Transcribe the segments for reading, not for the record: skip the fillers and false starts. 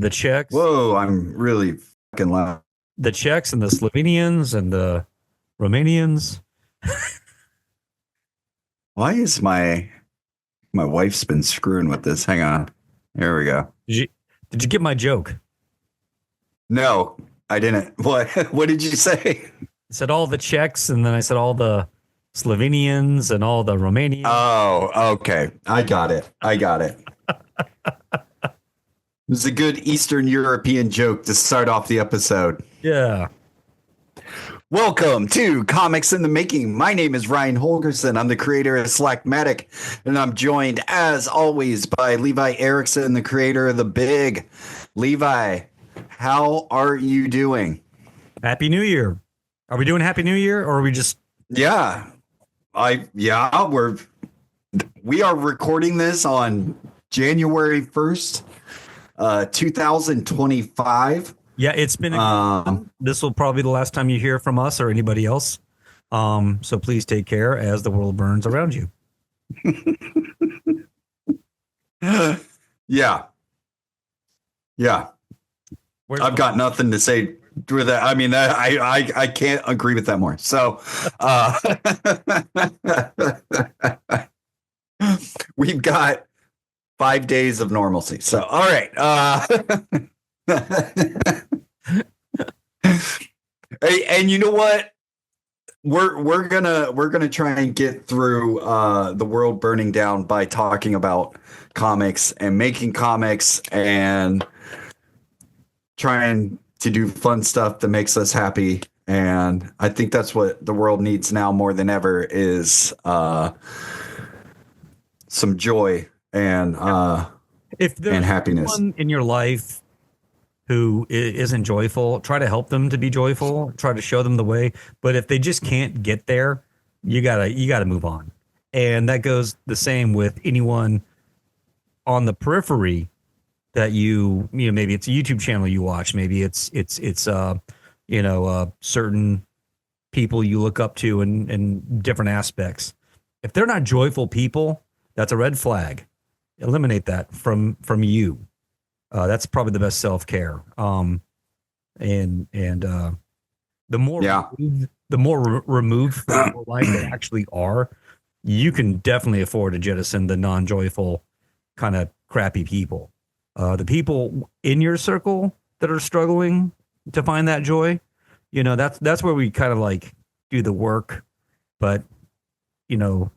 the Czechs, Whoa, I'm really fucking loud. the Czechs and the Slovenians and the Romanians. Why is my wife's been screwing with this? Hang on. There we go. Did you get my joke? No, I didn't. What did you say? I said all the Czechs, and then I said all the Slovenians and all the Romanians. Oh, okay. I got it. It was a good Eastern European joke to start off the episode. Yeah. Welcome to Comics in the Making. My name is Ryan Holgerson. I'm the creator of Slackmatic, and I'm joined, as always, by Levi Erickson, the creator of The Big. Levi, how are you doing? Happy New Year. Are we doing Happy New Year, or are we just... Yeah, we are recording this on January 1st, 2025. Yeah, it's been this will probably be the last time you hear from us or anybody else. So please take care as the world burns around you. Yeah. I've got nothing to say with that. I mean, I can't agree with that more. So we've got 5 days of normalcy. So, all right. Hey, and you know what? We're gonna try and get through the world burning down by talking about comics and making comics and trying to do fun stuff that makes us happy. And I think that's what the world needs now more than ever is some joy and if there's and happiness someone in your life who isn't joyful, try to help them to be joyful, try to show them the way. But if they just can't get there, you gotta move on. And that goes the same with anyone on the periphery that you know, maybe it's a YouTube channel you watch, maybe it's certain people you look up to in different aspects. If they're not joyful people, that's a red flag. Eliminate that from you. That's probably the best self-care. The more removed from your life they actually are, you can definitely afford to jettison the non-joyful kind of crappy people. The people in your circle that are struggling to find that joy, that's where we kind of like do the work. But,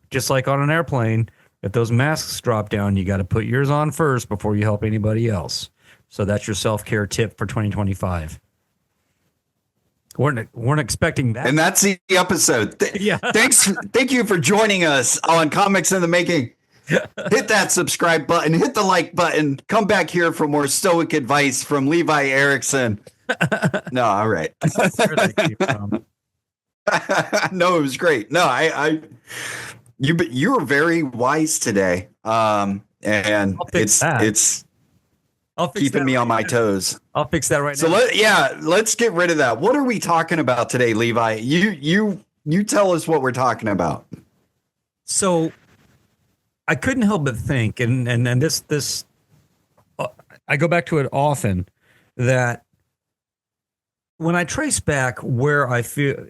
just like on an airplane, if those masks drop down, you got to put yours on first before you help anybody else. So that's your self-care tip for 2025. Weren't expecting that. And that's the episode. Yeah. Thank you for joining us on Comics in the Making. Hit that subscribe button, hit the like button, come back here for more stoic advice from Levi Erickson. No, all right. No, it was great. No, you were very wise today. And it's keeping me on my toes. I'll fix that right now. So let's get rid of that. What are we talking about today, Levi? You tell us what we're talking about. So I couldn't help but think, and this I go back to it often, that when I trace back where I feel,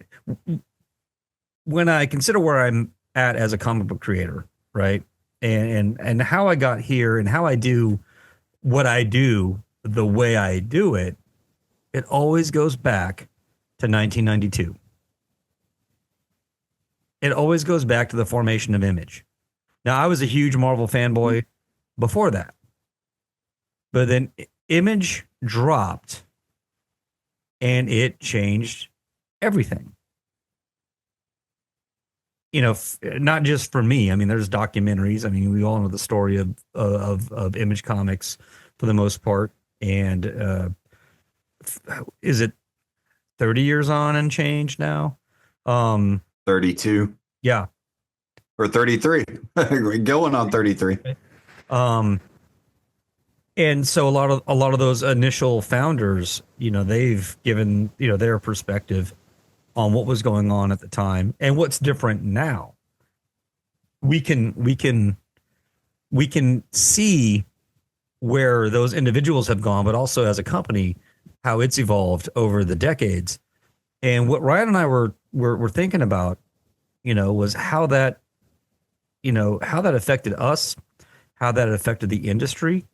when I consider where I'm at as a comic book creator, right, and how I got here and how I do what I do the way I do it, it always goes back to 1992. It always goes back to the formation of Image. Now, I was a huge Marvel fanboy before that, but then Image dropped and it changed everything. Not just for me. I mean, there's documentaries. I mean, we all know the story of Image Comics for the most part. And is it 30 years on and change now? 32. Yeah. Or 33. We're going on 33. And so a lot of those initial founders, they've given, their perspective on what was going on at the time and what's different now. We can see where those individuals have gone, but also as a company, how it's evolved over the decades. And what Ryan and I were thinking about, was how that affected us, how that affected the industry.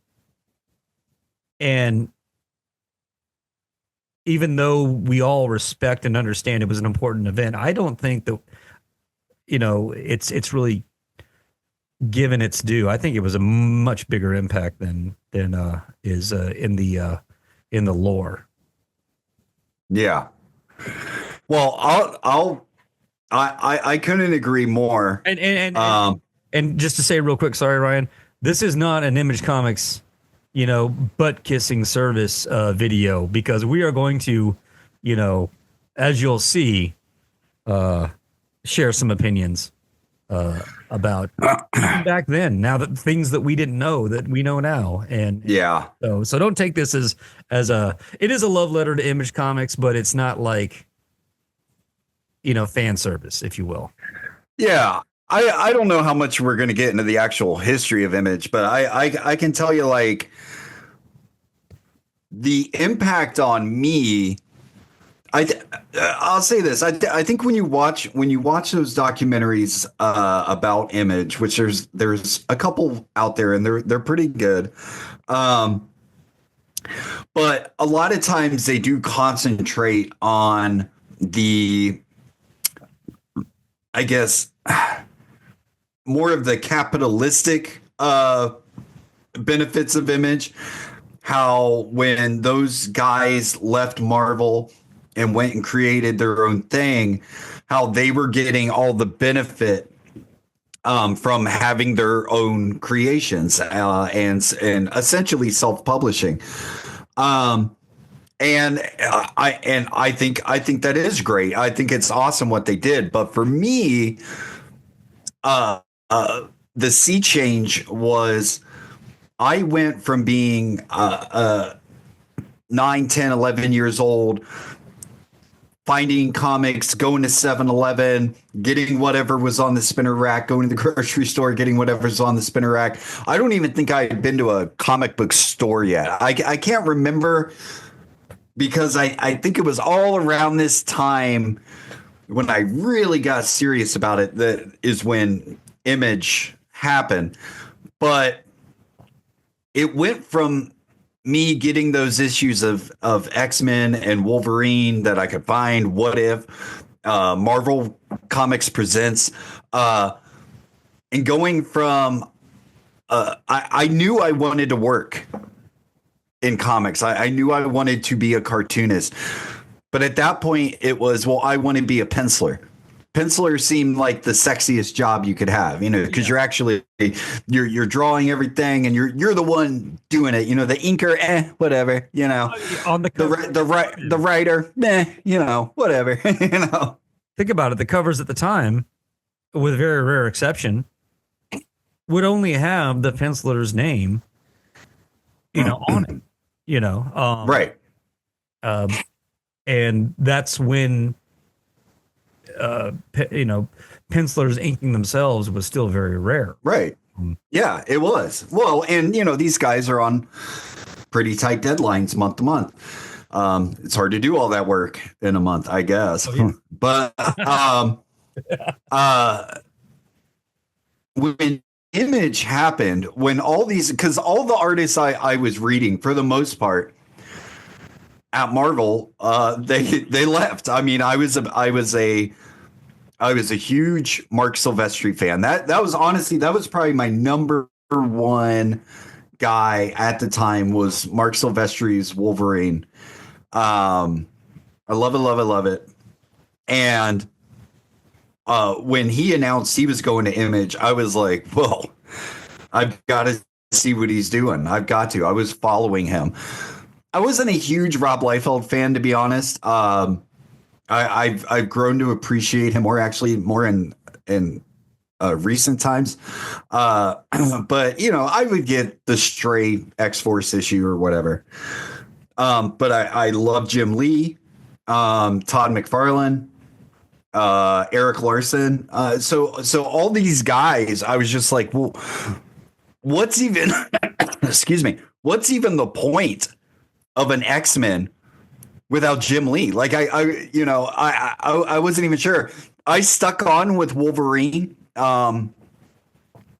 And even though we all respect and understand it was an important event, I don't think that, it's really given its due. I think it was a much bigger impact than is in the lore. Yeah. Well, I couldn't agree more. And just to say real quick, sorry, Ryan, this is not an Image Comics, butt kissing service video, because we are going to, as you'll see, share some opinions about back then. Now that things that we didn't know that we know now, and yeah, so don't take this as it is a love letter to Image Comics, but it's not like fan service, if you will. Yeah. I don't know how much we're going to get into the actual history of Image, but I can tell you, like, the impact on me. I'll say this. I think when you watch those documentaries about Image, which there's a couple out there, and they're pretty good. But a lot of times they do concentrate on the, I guess, more of the capitalistic benefits of Image. How when those guys left Marvel and went and created their own thing, how they were getting all the benefit from having their own creations and essentially self-publishing. And I think that is great. I think it's awesome what they did. But for me, the sea change was, I went from being 9, 10, 11 years old, finding comics, going to 7-Eleven, getting whatever was on the spinner rack, going to the grocery store, getting whatever's on the spinner rack. I don't even think I had been to a comic book store yet. I can't remember, because I think it was all around this time when I really got serious about it, that is when Image happened. But it went from me getting those issues of X-Men and Wolverine that I could find, What If, Marvel Comics Presents, and going from I knew I wanted to work in comics. I knew I wanted to be a cartoonist. But at that point, it was, well, I want to be a penciler. Penciler seemed like the sexiest job you could have, because you're actually you're drawing everything, and you're the one doing it. The inker, whatever, On the writer, whatever, Think about it. The covers at the time, with very rare exception, would only have the penciler's name, on it, right. And that's when, pencilers inking themselves was still very rare. Right. Yeah, it was. Well, and, these guys are on pretty tight deadlines month to month. It's hard to do all that work in a month, I guess. Oh, yeah. But when Image happened, when all these, because all the artists I was reading, for the most part, at Marvel, they left. I mean, I was a huge Mark Silvestri fan. That was probably my number one guy at the time, was Mark Silvestri's Wolverine. I love it. And when he announced he was going to Image, I was like, well, I've got to see what he's doing. I've got to. I was following him. I wasn't a huge Rob Liefeld fan, to be honest. I've grown to appreciate him more in recent times. But I would get the stray X-Force issue or whatever. But I love Jim Lee, Todd McFarlane, Eric Larson. So all these guys, I was just like, well, what's even excuse me, what's even the point of an X-Men without Jim Lee? Like I wasn't even sure. I stuck on with Wolverine. Mark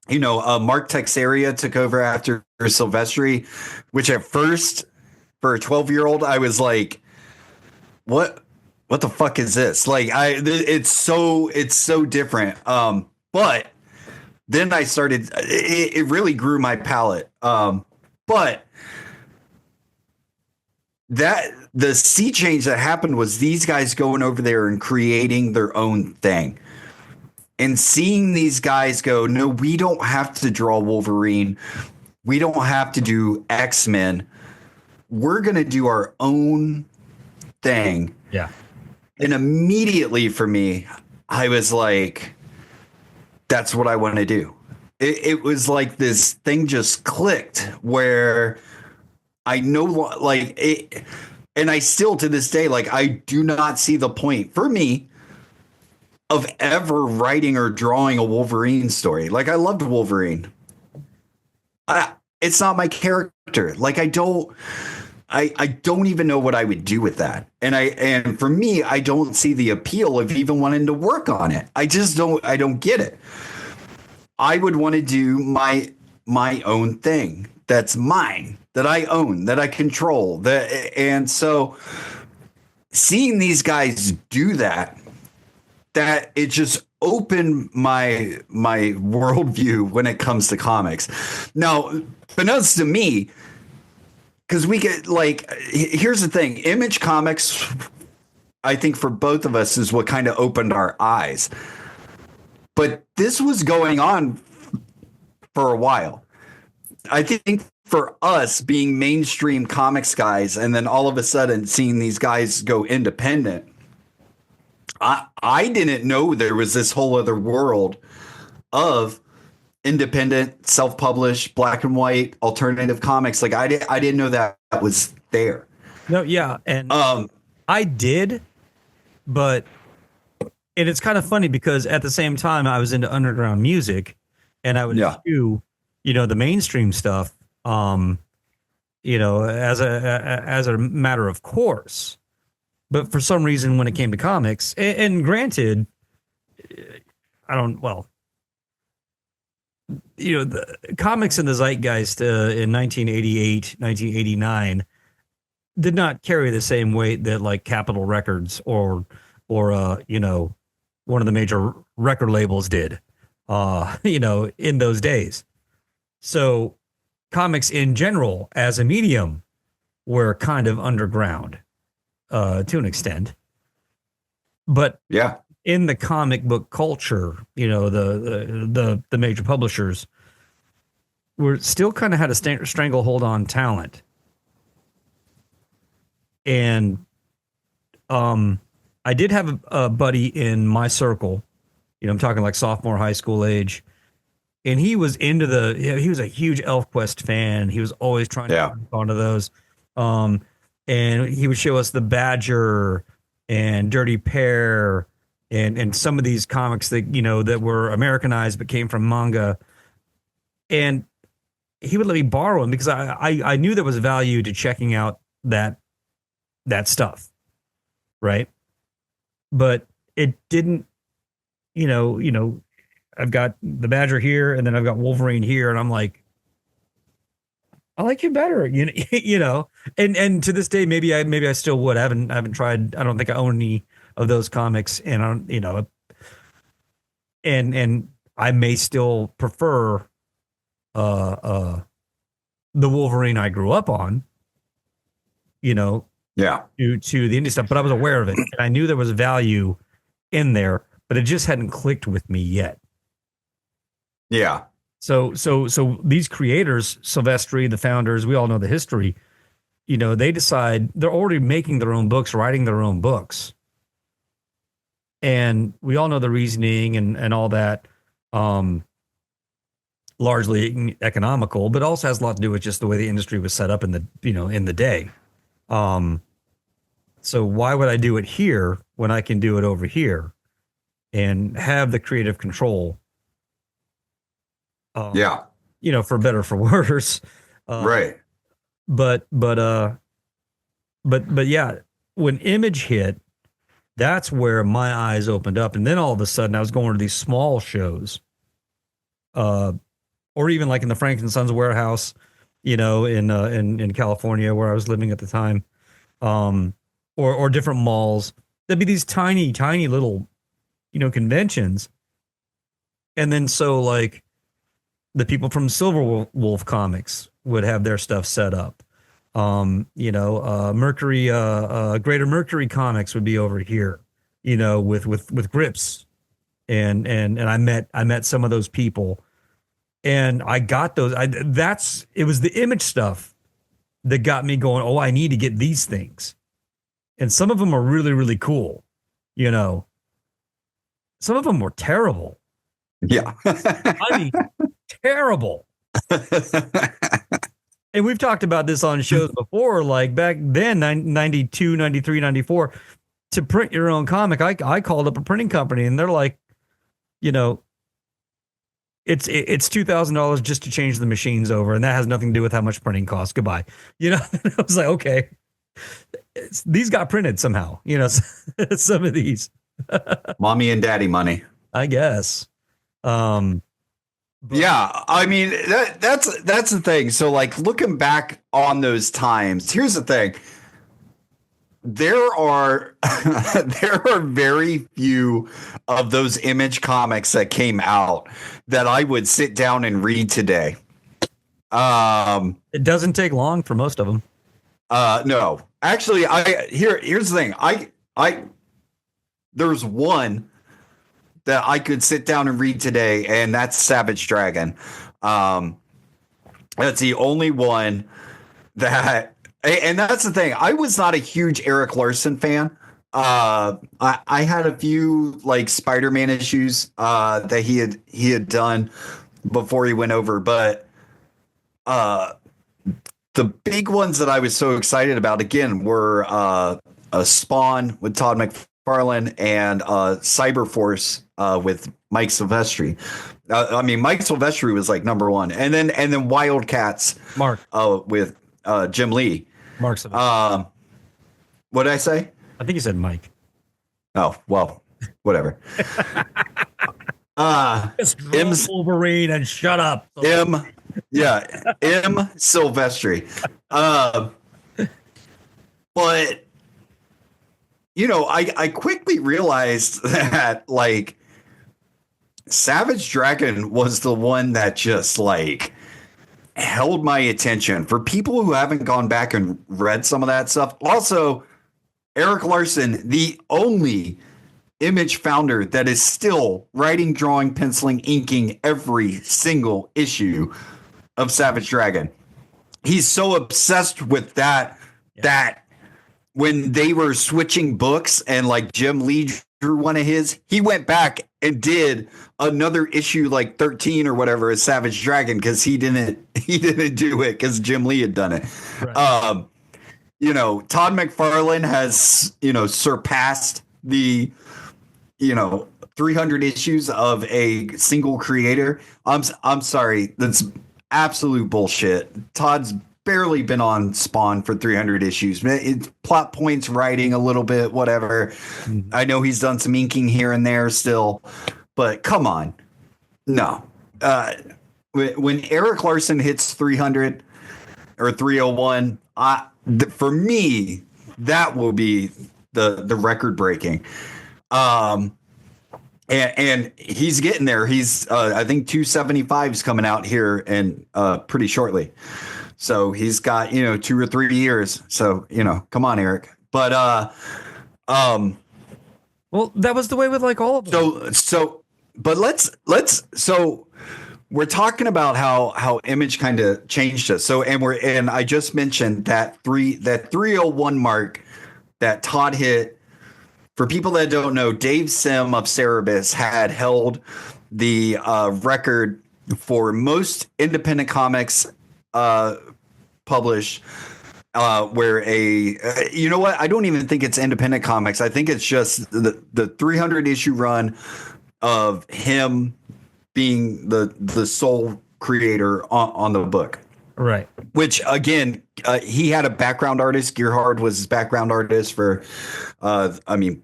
Texeria took over after Silvestri, which at first for a 12-year-old, I was like, what the fuck is this? Like it's so different. But then I started, it really grew my palate. But that the sea change that happened was these guys going over there and creating their own thing. And seeing these guys go, no, we don't have to draw Wolverine. We don't have to do X-Men. We're going to do our own thing. Yeah. And immediately for me, I was like, that's what I want to do. It was like this thing just clicked where I know, like, it, and I still to this day, like, I do not see the point for me of ever writing or drawing a Wolverine story. Like, I loved Wolverine. It's not my character. Like, I don't even know what I would do with that. And for me, I don't see the appeal of even wanting to work on it. I don't get it. I would want to do my own thing that's mine, that I own, that I control. And so seeing these guys do that it just opened my worldview when it comes to comics. Now, unbeknownst to me, because we get like, here's the thing, Image Comics, I think for both of us is what kind of opened our eyes. But this was going on for a while. I think for us being mainstream comics guys, and then all of a sudden seeing these guys go independent, I didn't know there was this whole other world of independent, self-published, black and white, alternative comics. Like I didn't know that was there. No, yeah, and I did, but it's kind of funny because at the same time I was into underground music, and I would do, the mainstream stuff, as a matter of course. But for some reason, when it came to comics, and granted, the comics in the zeitgeist in 1988, 1989 did not carry the same weight that like Capitol Records or one of the major record labels did, in those days. So comics in general as a medium were kind of underground. To an extent, but in the comic book culture, the major publishers were still kind of had a stranglehold on talent, and I did have a buddy in my circle, I'm talking like sophomore high school age, and he was into he was a huge ElfQuest fan. He was always trying to get onto those. And he would show us the Badger and Dirty Pair and some of these comics that, that were Americanized but came from manga. And he would let me borrow them because I knew there was value to checking out that stuff. Right. But it didn't, I've got the Badger here and then I've got Wolverine here. And I'm like, I like you better, and to this day, maybe I still would. I haven't tried. I don't think I own any of those comics, and and I may still prefer, the Wolverine I grew up on, to the indie stuff. But I was aware of it, and I knew there was value in there, but it just hadn't clicked with me yet. Yeah. So these creators, Silvestri, the founders, we all know the history, they decide they're already making their own books, writing their own books. And we all know the reasoning and all that, largely economical, but also has a lot to do with just the way the industry was set up in the day. So why would I do it here when I can do it over here and have the creative control? For better, for worse. Right. but yeah, when Image hit, that's where my eyes opened up, and then all of a sudden I was going to these small shows, uh, or even like in the Frank and Sons warehouse, in California where I was living at the time, or different malls. There'd be these tiny, tiny little, conventions, and then so like the people from Silver Wolf Comics would have their stuff set up. Mercury, Greater Mercury Comics would be over here, with grips, and I met some of those people, and I got those. It was the Image stuff that got me going. Oh, I need to get these things, and some of them are really, really cool. Some of them were terrible. Yeah. I mean, terrible. And we've talked about this on shows before, like back then, 92, 93, 94, to print your own comic. I called up a printing company and they're like, it's $2,000 just to change the machines over. And that has nothing to do with how much printing costs. Goodbye. I was like, okay, these got printed somehow, some of these. Mommy and daddy money, I guess. Yeah, I mean that's the thing. So like looking back on those times, here's the thing. There are there are very few of those Image comics that came out that I would sit down and read today. It doesn't take long for most of them. No. Actually, here's the thing. I there's one that I could sit down and read today, and that's Savage Dragon. That's the only one that, and that's the thing. I was not a huge Eric Larson fan. I had a few like Spider-Man issues that he had done before he went over, but the big ones that I was so excited about again were a Spawn with Todd McFarlane and Cyberforce with Mike Silvestri. I mean, Mike Silvestri was like number one, and then Wildcats, Mark, with Jim Lee. Mark Silvestri. What did I say? I think you said Mike. Oh well, whatever. Wolverine and shut up. M Silvestri. But I quickly realized that like Savage Dragon was the one that just like held my attention. For people who haven't gone back and read some of that stuff, also Eric Larson, the only Image founder that is still writing, drawing, penciling, inking every single issue of Savage Dragon. He's so obsessed with that that when they were switching books and like Jim Lee drew one of his, he went back and did another issue like 13 or whatever as Savage Dragon because he didn't do it because Jim Lee had done it. Right. Todd McFarlane has surpassed the 300 issues of a single creator. I'm sorry, that's absolute bullshit. Todd's barely been on Spawn for 300 issues. It's plot points, writing a little bit, whatever. Mm-hmm. I know he's done some inking here and there still, but come on. No. When Eric Larson hits 300 or 301, for me, that will be the record breaking. And he's getting there. He's I think 275 is coming out here and pretty shortly. So he's got 2 or 3 years. So come on, Eric. But well, that was the way with like all of them. But so we're talking about how Image kind of changed us. So and I just mentioned that 301 mark that Todd hit. For people that don't know, Dave Sim of Cerebus had held the record for most independent comics published where you know what? I don't even think it's independent comics. I think it's just the 300 issue run of him being the sole creator on the book. Right. which again, he had a background artist. Gerhard was his background artist for, I mean,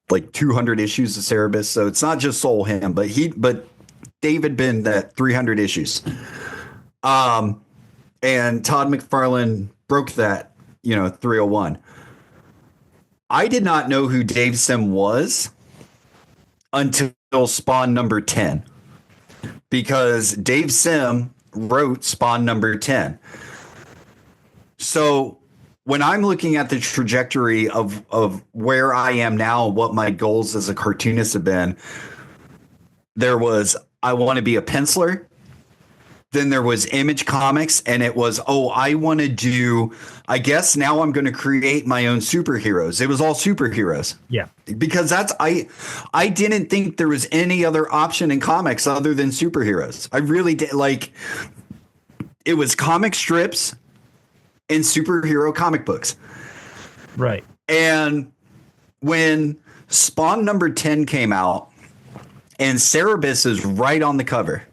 like 200 issues of Cerebus. So it's not just Soul him, but David been that 300 issues. And Todd McFarlane broke that, 301. I did not know who Dave Sim was until Spawn number 10, because Dave Sim wrote Spawn number 10. So when I'm looking at the trajectory of where I am now, what my goals as a cartoonist have been, there was, I want to be a penciler. Then there was Image Comics, and it was, I want to do, I guess now I'm going to create my own superheroes. It was all superheroes. Yeah. Because I didn't think there was any other option in comics other than superheroes. I really did. Like, it was comic strips and superhero comic books. Right. And when Spawn number 10 came out, and Cerebus is right on the cover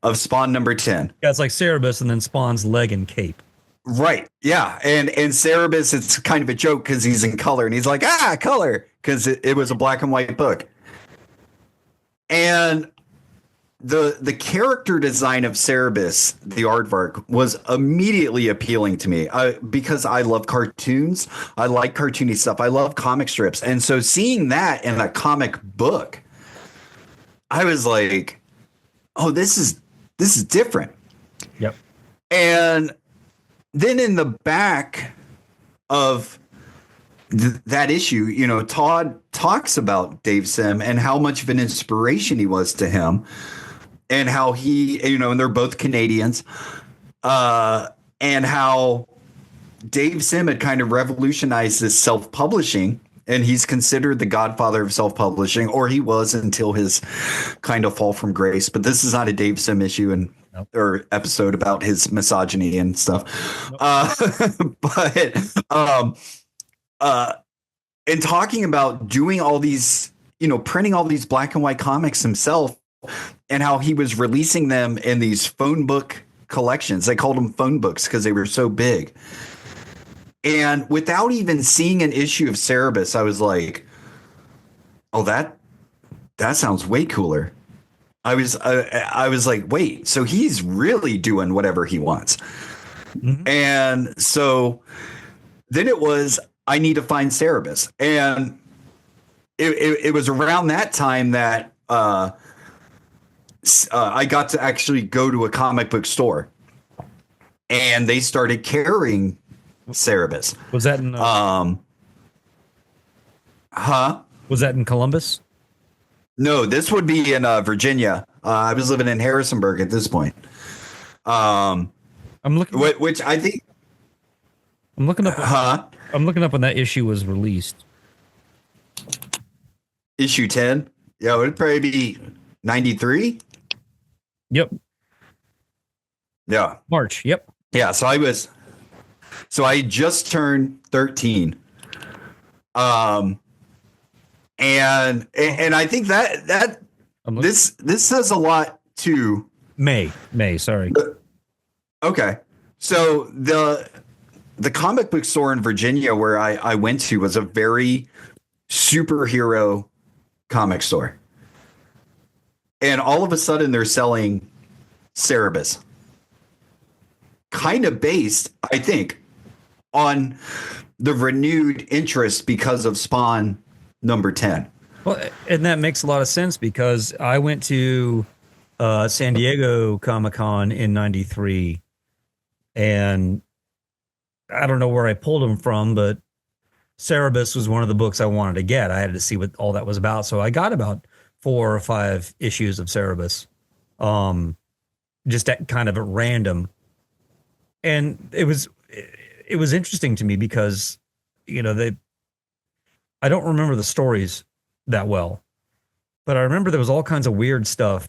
of Spawn number 10. Yeah, it's like Cerebus and then Spawn's leg and cape. Right. Yeah. And Cerebus, it's kind of a joke because he's in color, and he's like, color, because it was a black and white book. And the character design of Cerebus, the aardvark, was immediately appealing to me because I love cartoons. I like cartoony stuff. I love comic strips. And so seeing that in a comic book, I was like, this is different. Yep. And then in the back of that issue, Todd talks about Dave Sim and how much of an inspiration he was to him, and how he, and they're both Canadians, and how Dave Sim had kind of revolutionized this self-publishing, and he's considered the godfather of self-publishing, or he was until his kind of fall from grace. But this is not a Dave Sim issue or episode about his misogyny and stuff. Nope. And talking about doing all these, printing all these black and white comics himself, and how he was releasing them in these phone book collections. They called them phone books because they were so big. And without even seeing an issue of Cerebus, I was like, that sounds way cooler. I was like, wait, so he's really doing whatever he wants. Mm-hmm. And so then it was, I need to find Cerebus. And it was around that time that I got to actually go to a comic book store, and they started carrying Cerebus. Was that in Was that in Columbus? No, this would be in Virginia. I was living in Harrisonburg at this point. I'm looking, which I think I'm looking up. I'm looking up when that issue was released. Issue 10. Yeah, it would probably be 93. Yep. Yeah. March. Yep. Yeah. So I just turned 13. And I think that this says a lot to May. Sorry. Okay. So the comic book store in Virginia where I went to was a very superhero comic store. And all of a sudden they're selling Cerebus. Kind of based, I think, on the renewed interest because of Spawn number 10. Well, and that makes a lot of sense because I went to San Diego Comic-Con in 93, and I don't know where I pulled them from, but Cerebus was one of the books I wanted to get. I had to see what all that was about. So I got about 4 or 5 issues of Cerebus, just at kind of at random. And it was interesting to me because, I don't remember the stories that well, but I remember there was all kinds of weird stuff.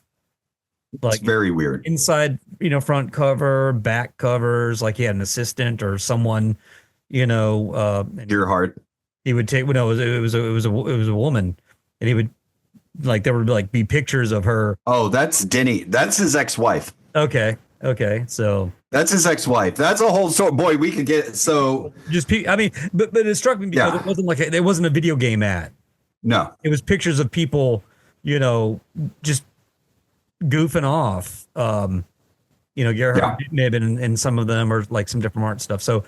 Like it's very weird inside, front cover, back covers, like he had an assistant or someone, Gerhard. He would take, it was a woman, and he would, like, there would be pictures of her. Oh, that's Denny. That's his ex-wife. Okay. So That's his ex-wife. That's a whole story. Boy, we could get so. I mean, but it struck me because Yeah. it wasn't it wasn't a video game ad. No. It was pictures of people, just goofing off. Gerhard Yeah. Dittmib and some of them are like some different art stuff. So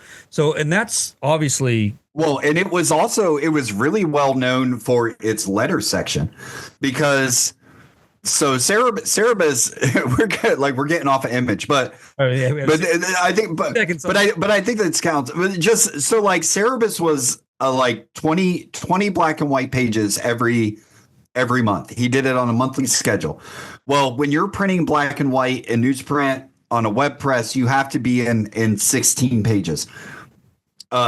and that's obviously Well, and it was really well known for its letter section, because so Cerebus we're getting off of Image, but I think but I think that counts. Just so like Cerebus was like 20 black and white pages every month. He did it on a monthly schedule. Well, when you're printing black and white in newsprint on a web press, you have to be in 16 pages.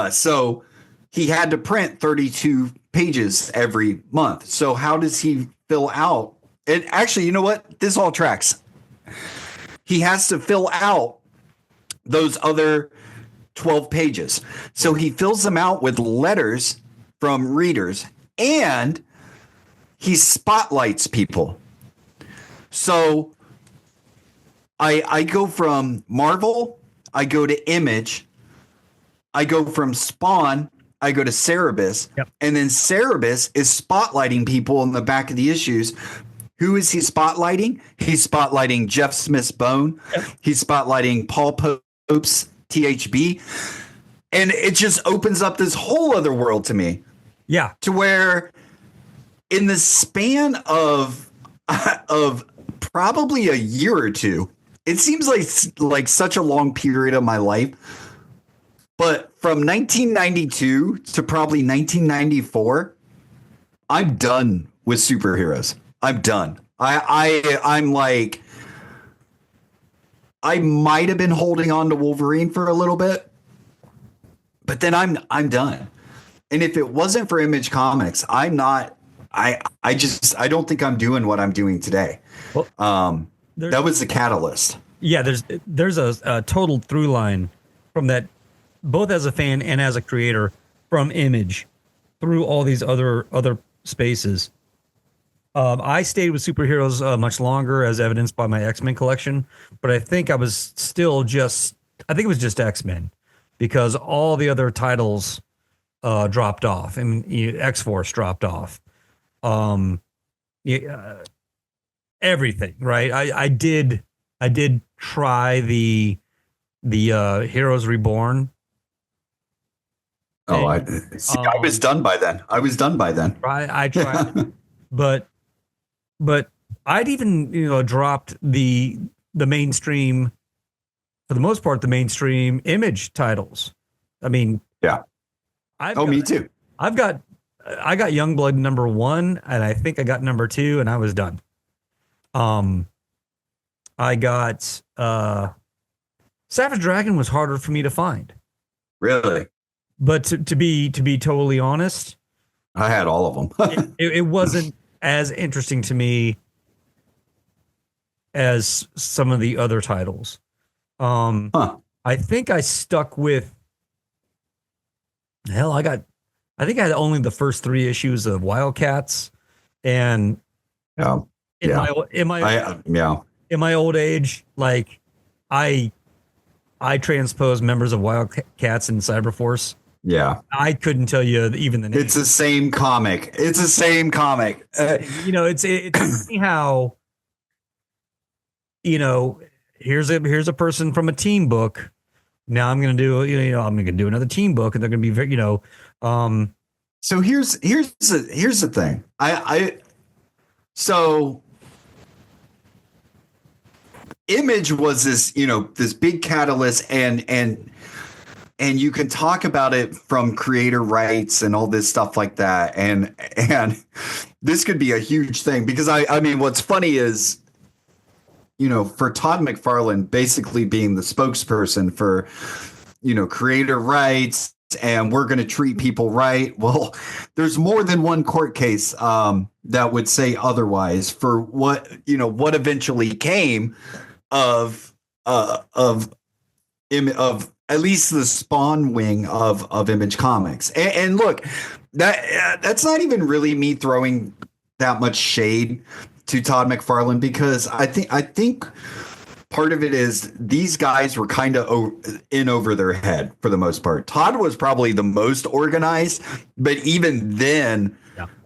So he had to print 32 pages every month. So how does he fill out? And actually, you know what? This all tracks. He has to fill out those other 12 pages. So he fills them out with letters from readers, and he spotlights people. So I go from Marvel, I go to Image, I go from Spawn, I go to Cerebus, Yep. And then Cerebus is spotlighting people in the back of the issues. Who is he spotlighting? He's spotlighting Jeff Smith's Bone. Yep. He's spotlighting Paul Pope's THB. And it just opens up this whole other world to me. Yeah. To where in the span of probably a year or two, it seems like such a long period of my life. But from 1992 to probably 1994, I'm done with superheroes. I'm done. I'm like, I might have been holding on to Wolverine for a little bit, but then I'm done. And if it wasn't for Image Comics, I'm not. I don't think I'm doing what I'm doing today. Well, that was the catalyst. Yeah, there's a total through line from that, both as a fan and as a creator, from Image through all these other spaces. I stayed with superheroes much longer, as evidenced by my X-Men collection, but I think I was still I think it was just X-Men, because all the other titles dropped off. I mean, X-Force dropped off. Everything, right? I did try the Heroes Reborn. Oh, I was done by then. I tried, but I'd even dropped the mainstream, for the most part, the mainstream Image titles. I mean, yeah. Me too. I got Youngblood #1, and I think I got #2, and I was done. I got Savage Dragon was harder for me to find. Really? But to be totally honest, I had all of them. it wasn't as interesting to me as some of the other titles. I think I stuck with, I think I had only the first 3 issues of Wildcats, and in my old age, like I transposed members of Wildcats in Cyberforce. Yeah, I couldn't tell you even the name. It's the same comic. It's funny how, here's a person from a team book. Now I'm going to do, I'm going to do another team book, and they're going to be, So here's the thing. So Image was this, this big catalyst, and you can talk about it from creator rights and all this stuff like that. And this could be a huge thing, because I mean, what's funny is, for Todd McFarlane basically being the spokesperson for, creator rights, and we're going to treat people right. Well, there's more than one court case that would say otherwise for what eventually came of at least the Spawn wing of Image Comics. And look, that's not even really me throwing that much shade to Todd McFarlane, because I think part of it is these guys were kind of in over their head for the most part. Todd was probably the most organized, but even then,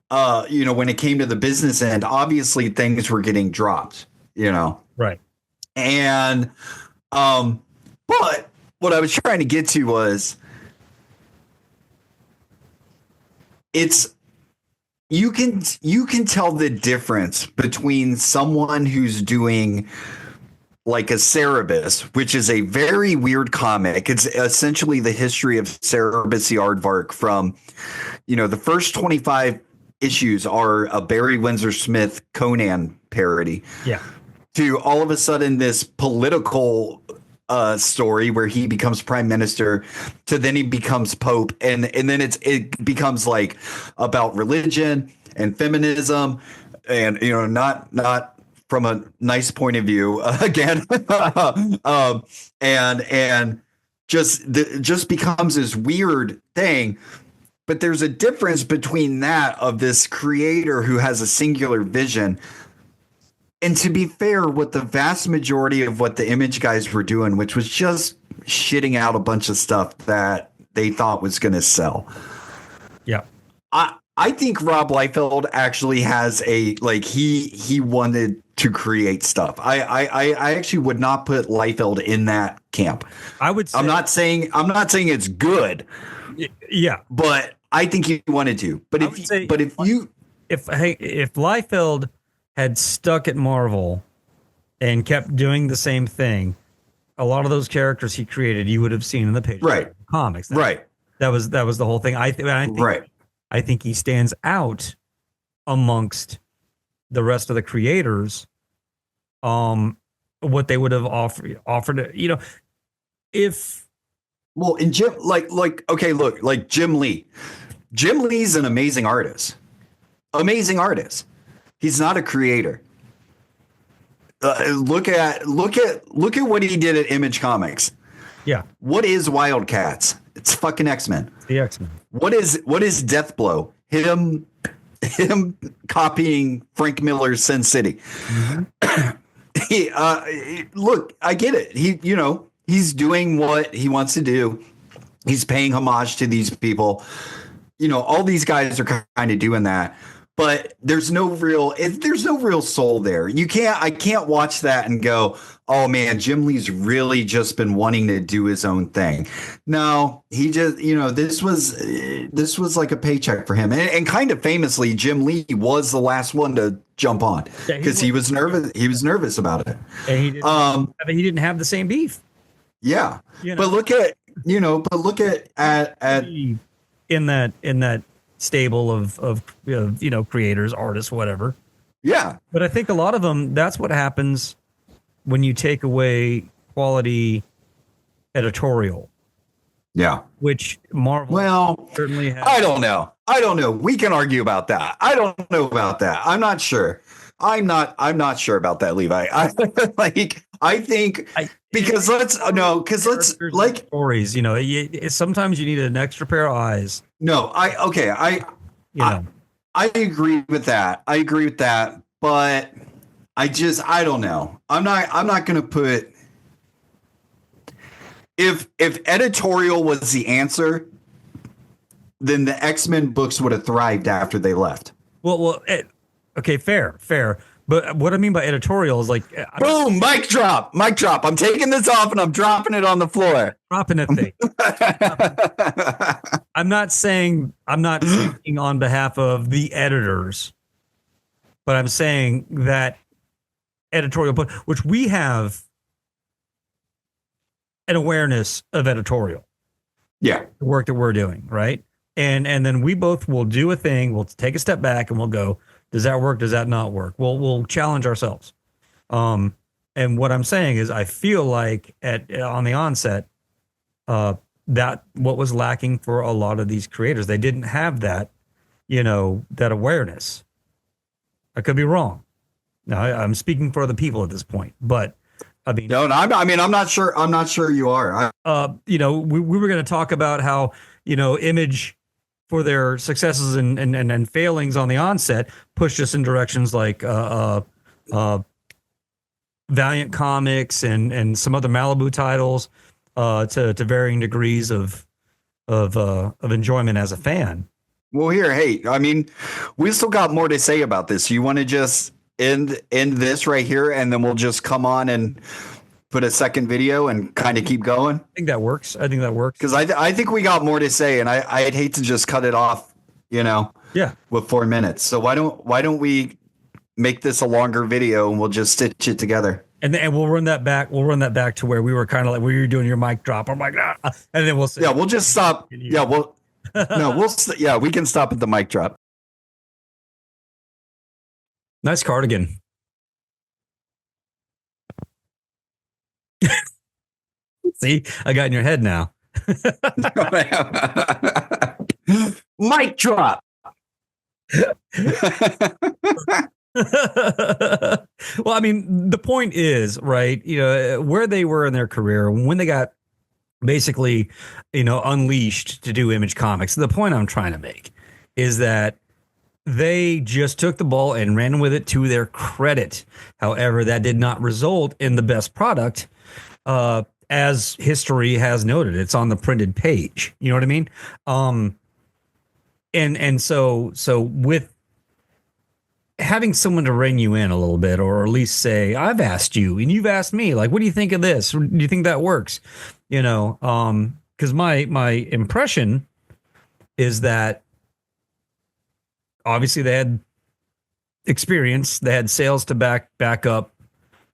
when it came to the business end, obviously things were getting dropped, Right. And, but what I was trying to get to was you can tell the difference between someone who's doing like a Cerebus, which is a very weird comic. It's essentially the history of Cerebus the Aardvark from, the first 25 issues are a Barry Windsor Smith Conan parody. Yeah. To all of a sudden this political story where he becomes prime minister, to then he becomes pope, and then it becomes like about religion and feminism, and not from a nice point of view again, and just becomes this weird thing. But there's a difference between that of this creator who has a singular vision. And to be fair, what the vast majority of what the Image guys were doing, which was just shitting out a bunch of stuff that they thought was going to sell. Yeah. I think Rob Liefeld actually has he wanted to create stuff. I actually would not put Liefeld in that camp. I would say, I'm not saying it's good. Yeah. But I think he wanted to. But if Liefeld had stuck at Marvel and kept doing the same thing, a lot of those characters he created you would have seen in the page comics. That was the whole thing. I think he stands out amongst the rest of the creators. What they would have offered, if in Jim, like Jim Lee. Jim Lee's an amazing artist. He's not a creator. Look at what he did at Image Comics. Yeah. What is Wildcats? It's fucking X-Men. The X-Men. What is Deathblow? Him copying Frank Miller's Sin City. Mm-hmm. Look, I get it. He's doing what he wants to do. He's paying homage to these people. All these guys are kind of doing that. But there's no real soul there. I can't watch that and go, oh man, Jim Lee's really just been wanting to do his own thing. No, he just, this was like a paycheck for him. And kind of famously, Jim Lee was the last one to jump on because he was nervous. He was nervous about it. And he didn't have the same beef. Yeah. But look at in that stable of creators, artists, whatever. Yeah. But I think a lot of them, that's what happens when you take away quality editorial. Yeah. Which Marvel certainly has. I don't know. We can argue about that. I don't know about that. I'm not sure. I'm not sure about that, Levi. Stories, sometimes you need an extra pair of eyes. No, I agree with that. But I don't know. I'm not going to put, if editorial was the answer, then the X-Men books would have thrived after they left. Okay, fair. But what I mean by editorial is boom, mic drop. I'm taking this off and I'm dropping it on the floor. Dropping a thing. I'm not speaking on behalf of the editors, but I'm saying that editorial book, which we have an awareness of editorial. Yeah. The work that we're doing, right? And then we both will do a thing, we'll take a step back and we'll go, does that work? Does that not work? We'll challenge ourselves. And what I'm saying is I feel like on the onset, that what was lacking for a lot of these creators, they didn't have that, that awareness. I could be wrong. Now I'm speaking for the people at this point, but I mean, no, I'm not sure. I'm not sure you are. We were going to talk about how, Image, for their successes and failings on the onset, pushed us in directions like Valiant Comics and some other Malibu titles to varying degrees of enjoyment as a fan. Well, here, hey, I mean, we still got more to say about this. You want to just end this right here, and then we'll just come on and put a second video and kind of keep going? I think that works. I think that works because I think we got more to say, and I'd hate to just cut it off, Yeah. with 4 minutes. So why don't we make this a longer video and we'll just stitch it together? And we'll run that back. We'll run that back to where we were kind of like where you were doing your mic drop. I'm like, ah. And then we'll say, yeah, we'll just stop. Yeah, we can stop at the mic drop. Nice cardigan. See, I got in your head now. Mic drop. Well, I mean, the point is, right, where they were in their career when they got basically, unleashed to do Image Comics. The point I'm trying to make is that they just took the ball and ran with it to their credit. However, that did not result in the best product, as history has noted. It's on the printed page. You know what I mean? And so with having someone to rein you in a little bit, or at least say, I've asked you and you've asked me, like, what do you think of this? Do you think that works? Because my impression is that obviously they had experience, they had sales to back up,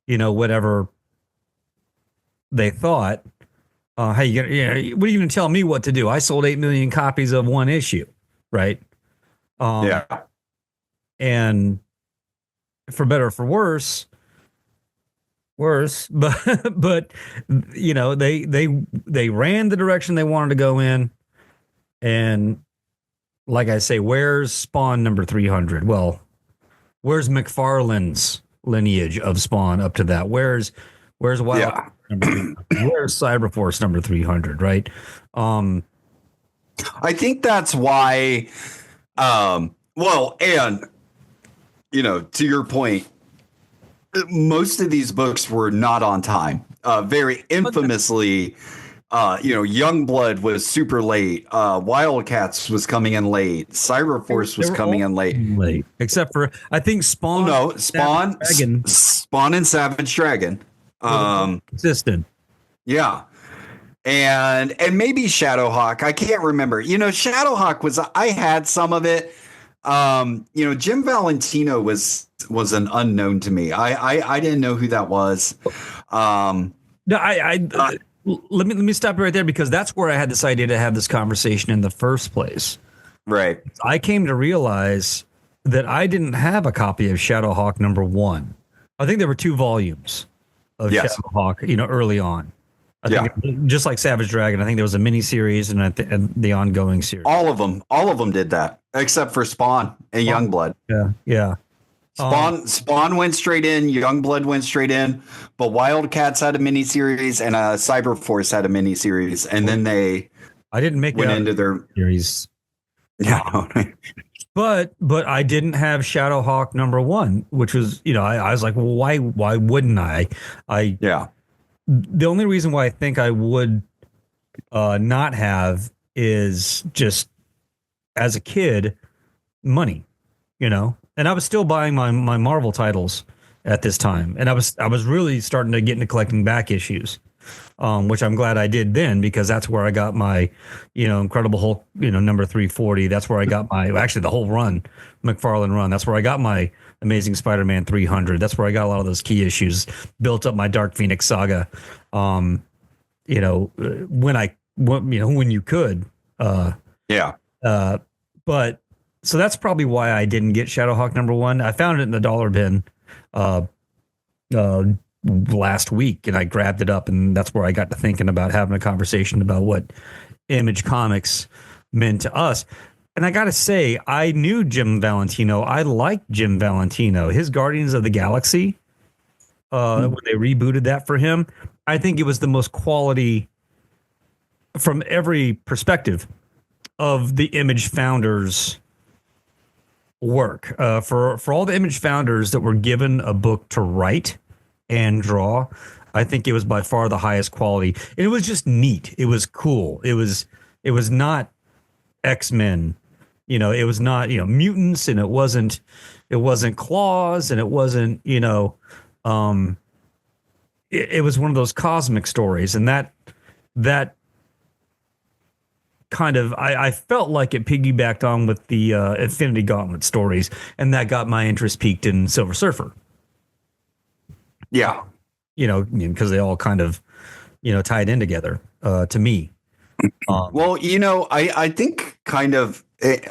whatever they thought. Hey, what are you going to tell me what to do? I sold 8 million copies of one issue, right? Yeah. And for better or for worse, but they ran the direction they wanted to go in. And like I say, where's Spawn number 300? Well, where's McFarlane's lineage of Spawn up to that? Where's Wild? Yeah. Where's Cyberforce number 300? Right. I think that's why. Well, and to your point, most of these books were not on time. Very infamously, Youngblood was super late. Wildcats was coming in late. Cyberforce was coming in late. Except for, I think Spawn. Oh, no, Spawn and Savage Dragon. Consistent. Yeah. And maybe Shadowhawk. I can't remember. Shadowhawk I had some of it. Jim Valentino was an unknown to me. I didn't know who that was. No, let me stop you right there, because that's where I had this idea to have this conversation in the first place. Right. I came to realize that I didn't have a copy of Shadowhawk number 1. I think there were 2 volumes of Shadowhawk, early on. I think just like Savage Dragon, I think there was a mini series and the ongoing series. All of them did that, except for Spawn and Youngblood. Yeah. Spawn went straight in. Youngblood went straight in. But Wildcats had a mini series, and Cyberforce had a mini series, and then I didn't make went it into their series. Yeah. But I didn't have Shadowhawk number 1, which was, I was like, well, why wouldn't I? The only reason why I think I would not have is just as a kid, money, and I was still buying my Marvel titles at this time. And I was really starting to get into collecting back issues, which I'm glad I did then, because that's where I got my, Incredible Hulk, number 340. That's where I got actually the whole run, McFarlane run. That's where I got my Amazing Spider-Man 300. That's where I got a lot of those key issues, built up my Dark Phoenix saga. When you could. But so that's probably why I didn't get Shadowhawk number 1. I found it in the dollar bin last week, and I grabbed it up, and that's where I got to thinking about having a conversation about what Image Comics meant to us. And I got to say, I knew Jim Valentino. I liked Jim Valentino. His Guardians of the Galaxy, when they rebooted that for him, I think it was the most quality from every perspective of the Image founders' work. For all the Image founders that were given a book to write, and draw, I think it was by far the highest quality. And it was just neat. It was cool. It was not X-Men. It was not, mutants, and it wasn't claws, and it wasn't, it was one of those cosmic stories. And that kind of, I felt like it piggybacked on with the Infinity Gauntlet stories, and that got my interest peaked in Silver Surfer. Yeah. Because they all kind of, tied in together to me. Well, I think kind of,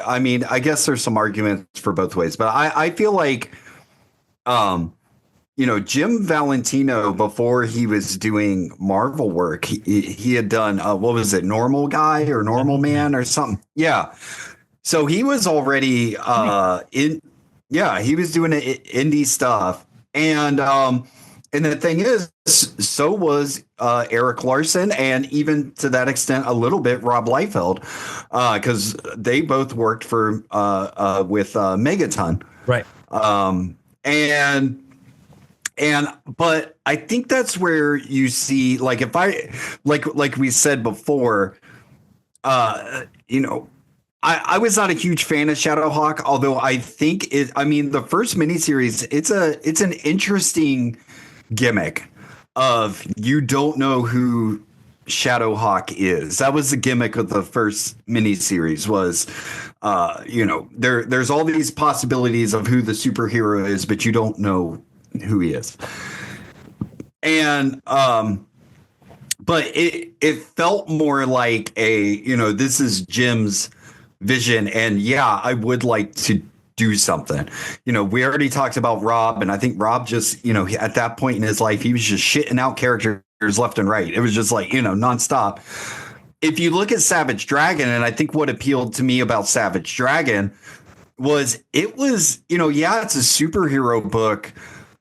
I mean, I guess there's some arguments for both ways, but I feel like, Jim Valentino, before he was doing Marvel work, he had done, what was it, Normal Guy or Normal Man or something? Yeah. So he was already he was doing indie stuff. And the thing is, so was Eric Larson, and even to that extent, a little bit Rob Liefeld, because they both worked for with Megaton, Right. But I think that's where you see, like, if I like we said before, I was not a huge fan of Shadowhawk, although I think it. I mean, the first miniseries, it's an interesting gimmick of you don't know who Shadowhawk is. That was the gimmick of the first miniseries was, there's all these possibilities of who the superhero is, but you don't know who he is. And, but it felt more like this is Jim's vision. And yeah, I would like to do something. We already talked about Rob, and I think Rob just, at that point in his life, he was just shitting out characters left and right. It was just like, nonstop. If you look at Savage Dragon, and I think what appealed to me about Savage Dragon was it's a superhero book,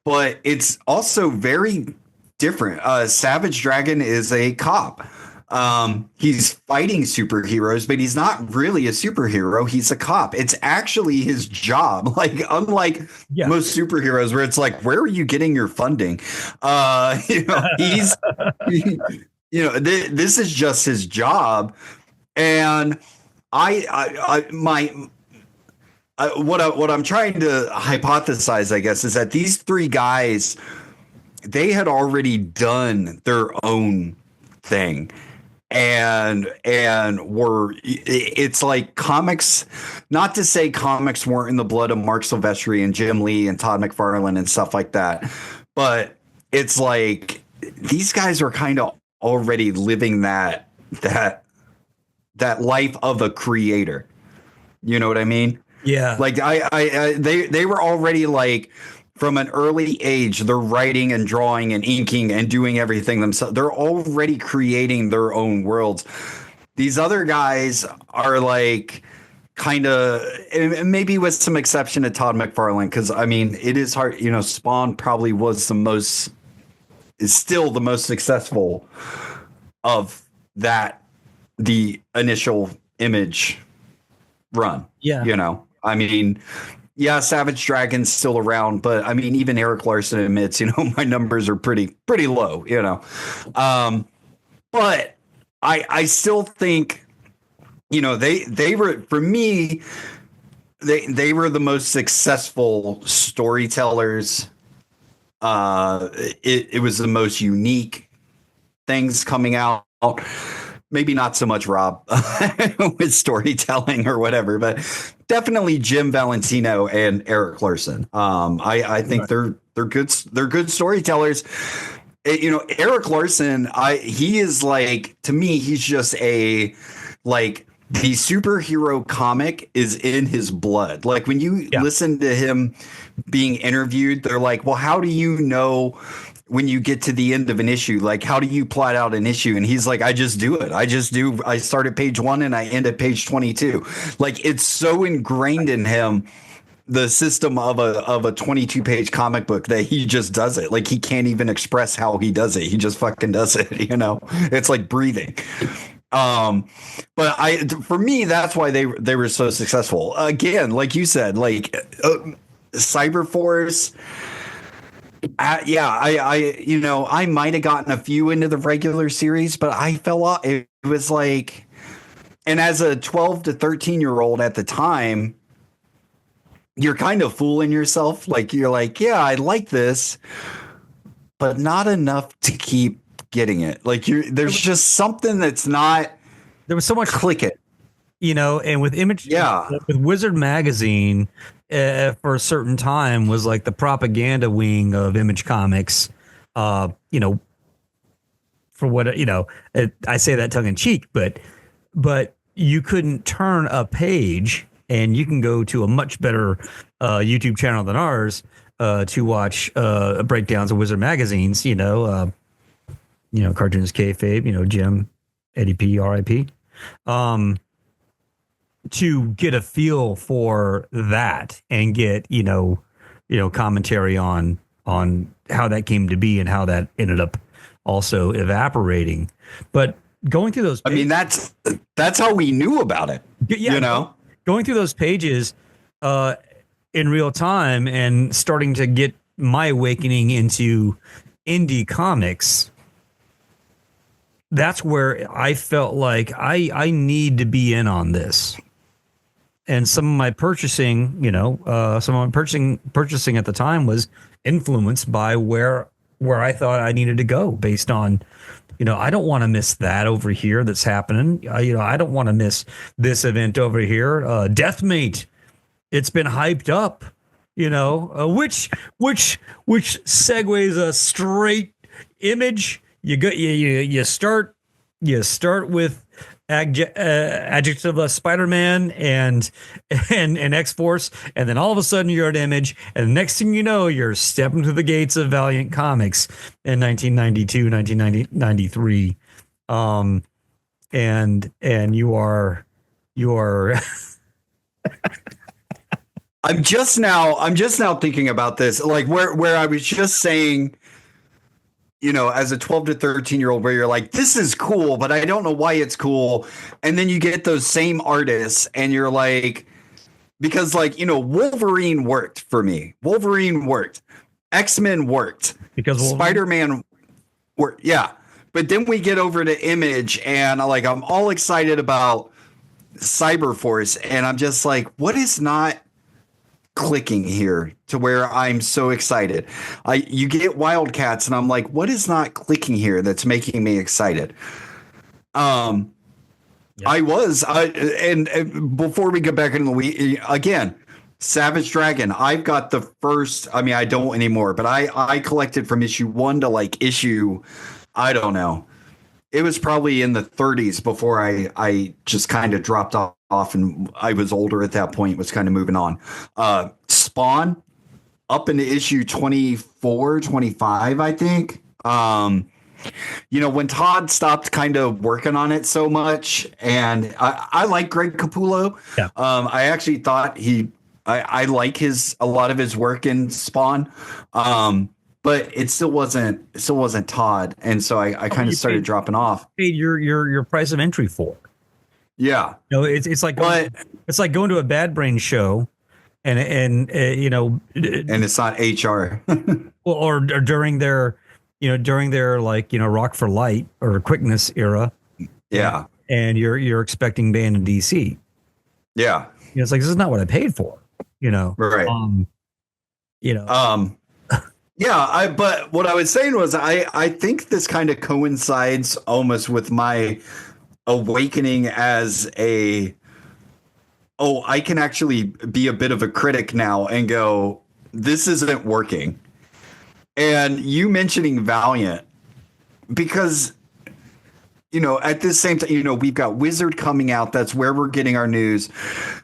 but it's also very different. Savage Dragon is a cop. He's fighting superheroes, but he's not really a superhero. He's a cop. It's actually his job. Like, unlike most superheroes where it's like, where are you getting your funding? This is just his job. And what I'm trying to hypothesize, I guess, is that these three guys, they had already done their own thing. And it's like comics, not to say comics weren't in the blood of Mark Silvestri and Jim Lee and Todd McFarlane and stuff like that, but it's like these guys are kind of already living that life of a creator. You know what I mean? Yeah. Like they were already, like, from an early age, they're writing and drawing and inking and doing everything themselves. They're already creating their own worlds. These other guys are like kind of, maybe with some exception to Todd McFarlane, because I mean, it is hard. Spawn probably is still the most successful of the initial Image run. Yeah. I mean, yeah, Savage Dragon's still around, but I mean, even Eric Larson admits, my numbers are pretty low, but I still think, they were, for me, they were the most successful storytellers. It was the most unique things coming out. Maybe not so much Rob with storytelling or whatever, but definitely Jim Valentino and Eric Larson. I think they're good. They're good storytellers. Eric Larson, he is, like, to me, he's just the superhero comic is in his blood. Like, when you listen to him being interviewed, they're like, well, how do you know when you get to the end of an issue? Like, how do you plot out an issue? And he's like, I just do it. I start at page 1 and I end at page 22. Like, it's so ingrained in him, the system of a 22 page comic book, that he just does it. Like, he can't even express how he does it. He just fucking does it. It's like breathing. But for me, that's why they were so successful. Again, like you said, like Cyberforce, Yeah, I might have gotten a few into the regular series, but I fell off. It was like, and as a 12 to 13-year-old at the time, you're kind of fooling yourself. Like, you're like, yeah, I like this, but not enough to keep getting it. Like, there's just something that's not There was so much, click it. and with Image, Yeah. with Wizard Magazine, for a certain time was like the propaganda wing of Image Comics. Uh, you know, for what I say that tongue in cheek, but you couldn't turn a page, and you can go to a much better YouTube channel than ours to watch breakdowns of Wizard magazines. Cartoonist kayfabe. Jim, Eddie P, R.I.P. To get a feel for that and get commentary on how that came to be and how that ended up also evaporating. But going through those pages, I mean, that's how we knew about it. Yeah, going through those pages in real time and starting to get my awakening into indie comics. That's where I felt like I need to be in on this. And some of my purchasing, purchasing at the time was influenced by where I thought I needed to go based on, I don't want to miss that over here that's happening. I don't want to miss this event over here. Deathmate, it's been hyped up, which segues a straight Image. You start with adjective Spider-Man and X-Force, and then all of a sudden you're at Image, and the next thing you know, you're stepping through the gates of Valiant Comics in 1992, 1993. And you are I'm just now thinking about this, like where I was just saying, as a 12 to 13-year-old, where you're like, this is cool, but I don't know why it's cool. And then you get those same artists and you're like, because Wolverine worked for me. Wolverine worked. X-Men worked. Because Spider-Man worked. Yeah. But then we get over to Image and I'm all excited about Cyberforce. And I'm just like, what is not clicking here to where I'm so excited? You get Wildcats and I'm like, what is not clicking here that's making me excited? Yep. And before we get back into the week again, Savage Dragon, I've got the first, I don't anymore, but I collected from issue 1 to issue, I don't know. It was probably in the 30s before I just kind of dropped off, and I was older at that point, was kind of moving on. Spawn up into issue 24, 25, I think. When Todd stopped kind of working on it so much, and I like Greg Capullo. Yeah. I actually thought I like a lot of his work in Spawn. But it still wasn't Todd, and so I kind of started dropping off. Paid your price of entry for. Yeah, it's like going to a Bad Brain show, and it's not HR or during their Rock for Light or Quickness era. Yeah, and you're expecting band in DC. Yeah, it's like, this is not what I paid for. Right. Yeah, but what I was saying was I think this kind of coincides almost with my awakening as I can actually be a bit of a critic now and go, this isn't working. And you mentioning Valiant, because at this same time, we've got Wizard coming out. That's where we're getting our news.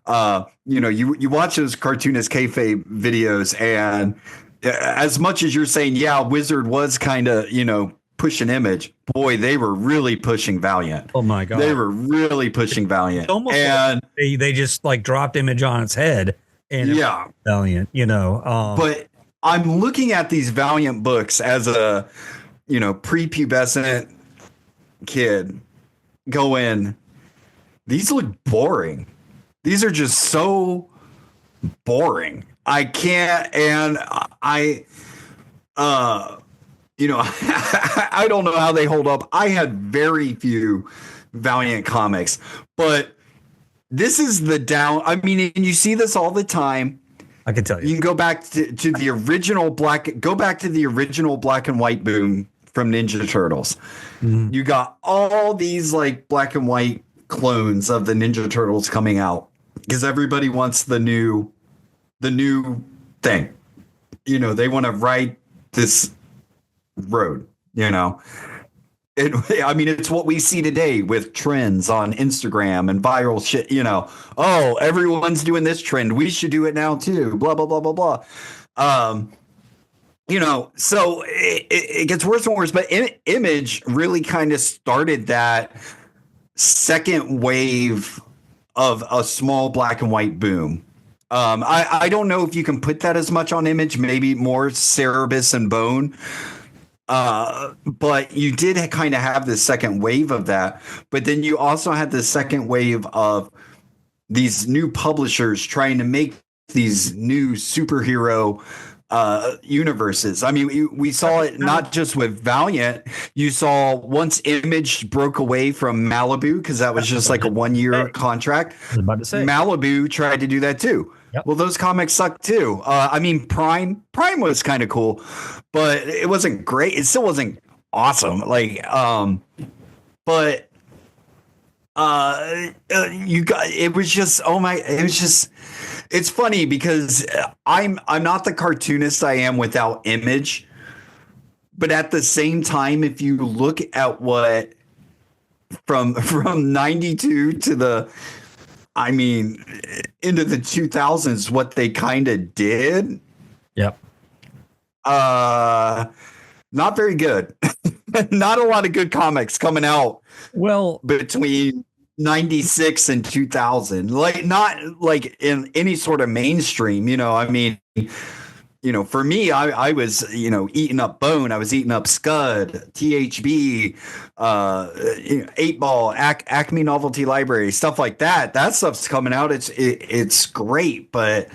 You watch those cartoonist kayfabe videos, and as much as you're saying, yeah, Wizard was kind of, pushing Image, boy, they were really pushing Valiant. Oh my God. They were really pushing Valiant. It's almost like they just dropped Image on its head and Valiant, But I'm looking at these Valiant books as a, prepubescent kid going, these look boring. These are just so boring. I can't, and uh, I don't know how they hold up. I had very few Valiant comics, but this is the down. I mean, and you see this all the time. I can tell you. You can go back to the original black and white boom from Ninja Turtles. Mhm. You got all these like black and white clones of the Ninja Turtles coming out because everybody wants the new thing. They want to ride this road, it's what we see today with trends on Instagram and viral shit, oh, everyone's doing this trend, we should do it now too, blah blah blah blah blah. So it gets worse and worse, but Image really kind of started that second wave of a small black and white boom. I don't know if you can put that as much on Image, maybe more Cerebus and Bone. But you did kind of have this second wave of that. But then you also had the second wave of these new publishers trying to make these new superhero universes. I mean, we saw it not just with Valiant. You saw once Image broke away from Malibu, because that was just like a 1-year contract. I was about to say. Malibu tried to do that too. Yep. Well, those comics sucked too. Prime was kind of cool, but it wasn't great. It still wasn't awesome. But you got, it was just, it's funny because I'm not the cartoonist I am without Image, but at the same time, if you look at what from 92 to into the 2000s, what they kind of did. Yep. Not very good. Not a lot of good comics coming out. Well, between 96 and 2000, not like in any sort of mainstream, for me, I was, eating up Bone. I was eating up Scud, THB, 8-Ball, Acme Novelty Library, stuff like that. That stuff's coming out. It's great, but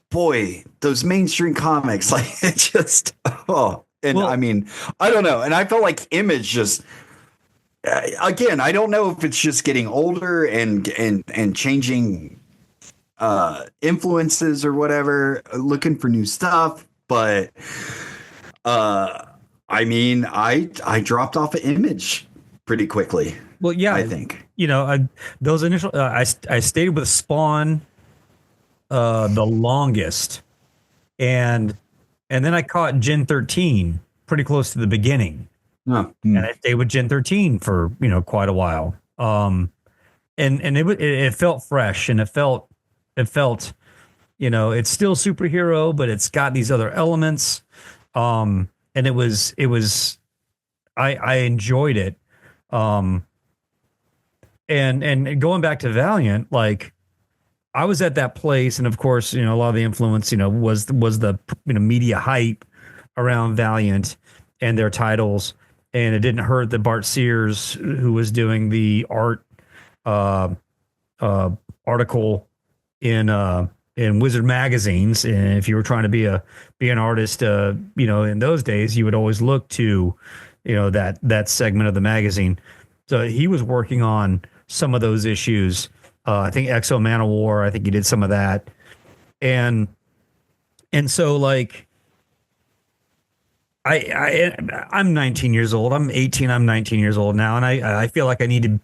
boy, those mainstream comics, it just, I don't know. And I felt like Image just, again, I don't know if it's just getting older and changing influences or whatever, looking for new stuff, but I dropped off an Image pretty quickly. Well, yeah, I think those initial I stayed with Spawn the longest, and then I caught Gen 13 pretty close to the beginning. And I stayed with Gen 13 for quite a while. And it felt fresh, and it felt it's still superhero, but it's got these other elements. And it was I enjoyed it. And going back to Valiant, like I was at that place, and of course, a lot of the influence, was the media hype around Valiant and their titles. And it didn't hurt that Bart Sears, who was doing the art article in Wizard magazines, and if you were trying to be an artist, in those days, you would always look to, that segment of the magazine. So he was working on some of those issues. I think Exo Man of War, I think he did some of that, and so like. I'm 19 years old. I'm 18. I'm 19 years old now, and I feel like I need to.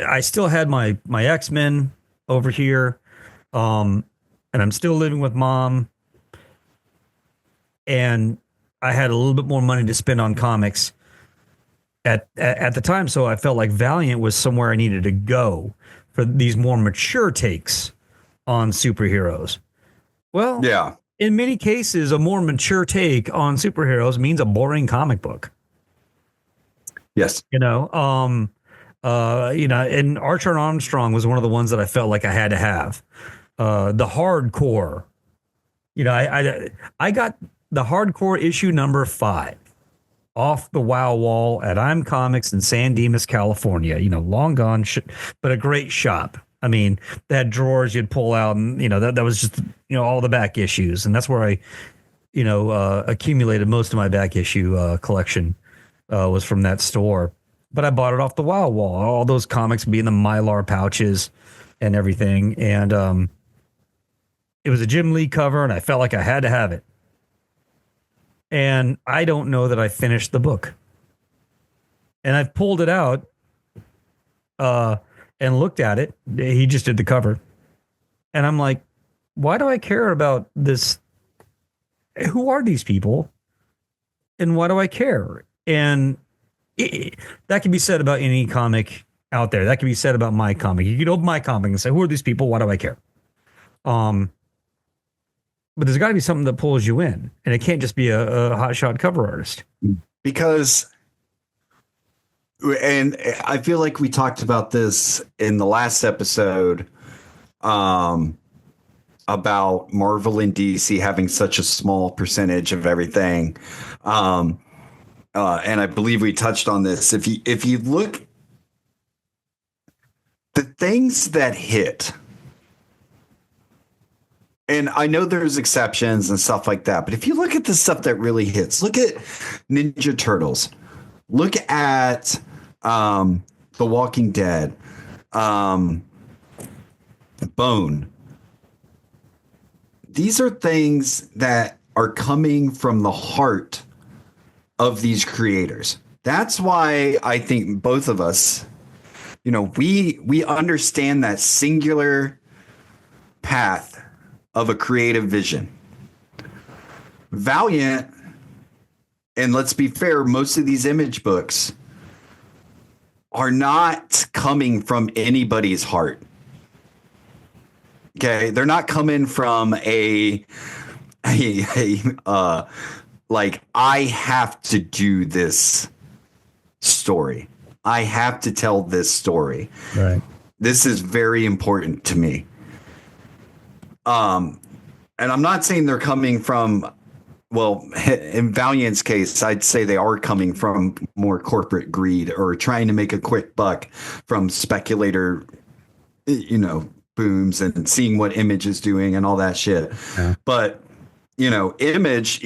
I still had my X-Men over here, and I'm still living with Mom, and I had a little bit more money to spend on comics at the time, so I felt like Valiant was somewhere I needed to go for these more mature takes on superheroes. Well, yeah. In many cases, a more mature take on superheroes means a boring comic book. Yes. And Archer and Armstrong was one of the ones that I felt like I had to have. The hardcore, I got the hardcore issue number 5 off the WoW wall at I'm Comics in San Dimas, California. Long gone, but a great shop. I mean, they had drawers you'd pull out, and that was just all the back issues, and that's where accumulated most of my back issue collection was from that store. But I bought it off the Wild Wall, all those comics being the Mylar pouches and everything. And it was a Jim Lee cover, and I felt like I had to have it. And I don't know that I finished the book. And I've pulled it out and looked at it. He just did the cover. And I'm like, why do I care about this? Who are these people? And why do I care? And that can be said about any comic out there. That can be said about my comic. You could open my comic and say, who are these people? Why do I care? But there's got to be something that pulls you in, and it can't just be a hotshot cover artist. Because, and I feel like we talked about this in the last episode, about Marvel and DC having such a small percentage of everything. And I believe we touched on this. If you look, the things that hit, and I know there's exceptions and stuff like that, but if you look at the stuff that really hits, look at Ninja Turtles, look at The Walking Dead, Bone. These are things that are coming from the heart of these creators. That's why I think both of us, we understand that singular path of a creative vision. Valiant, and let's be fair, most of these image books are not coming from anybody's heart. Okay, they're not coming from like, I have to do this story. I have to tell this story. Right. This is very important to me. And I'm not saying they're coming from, well, in Valiant's case, I'd say they are coming from more corporate greed or trying to make a quick buck from speculator, booms and seeing what Image is doing and all that shit. Yeah. But, Image,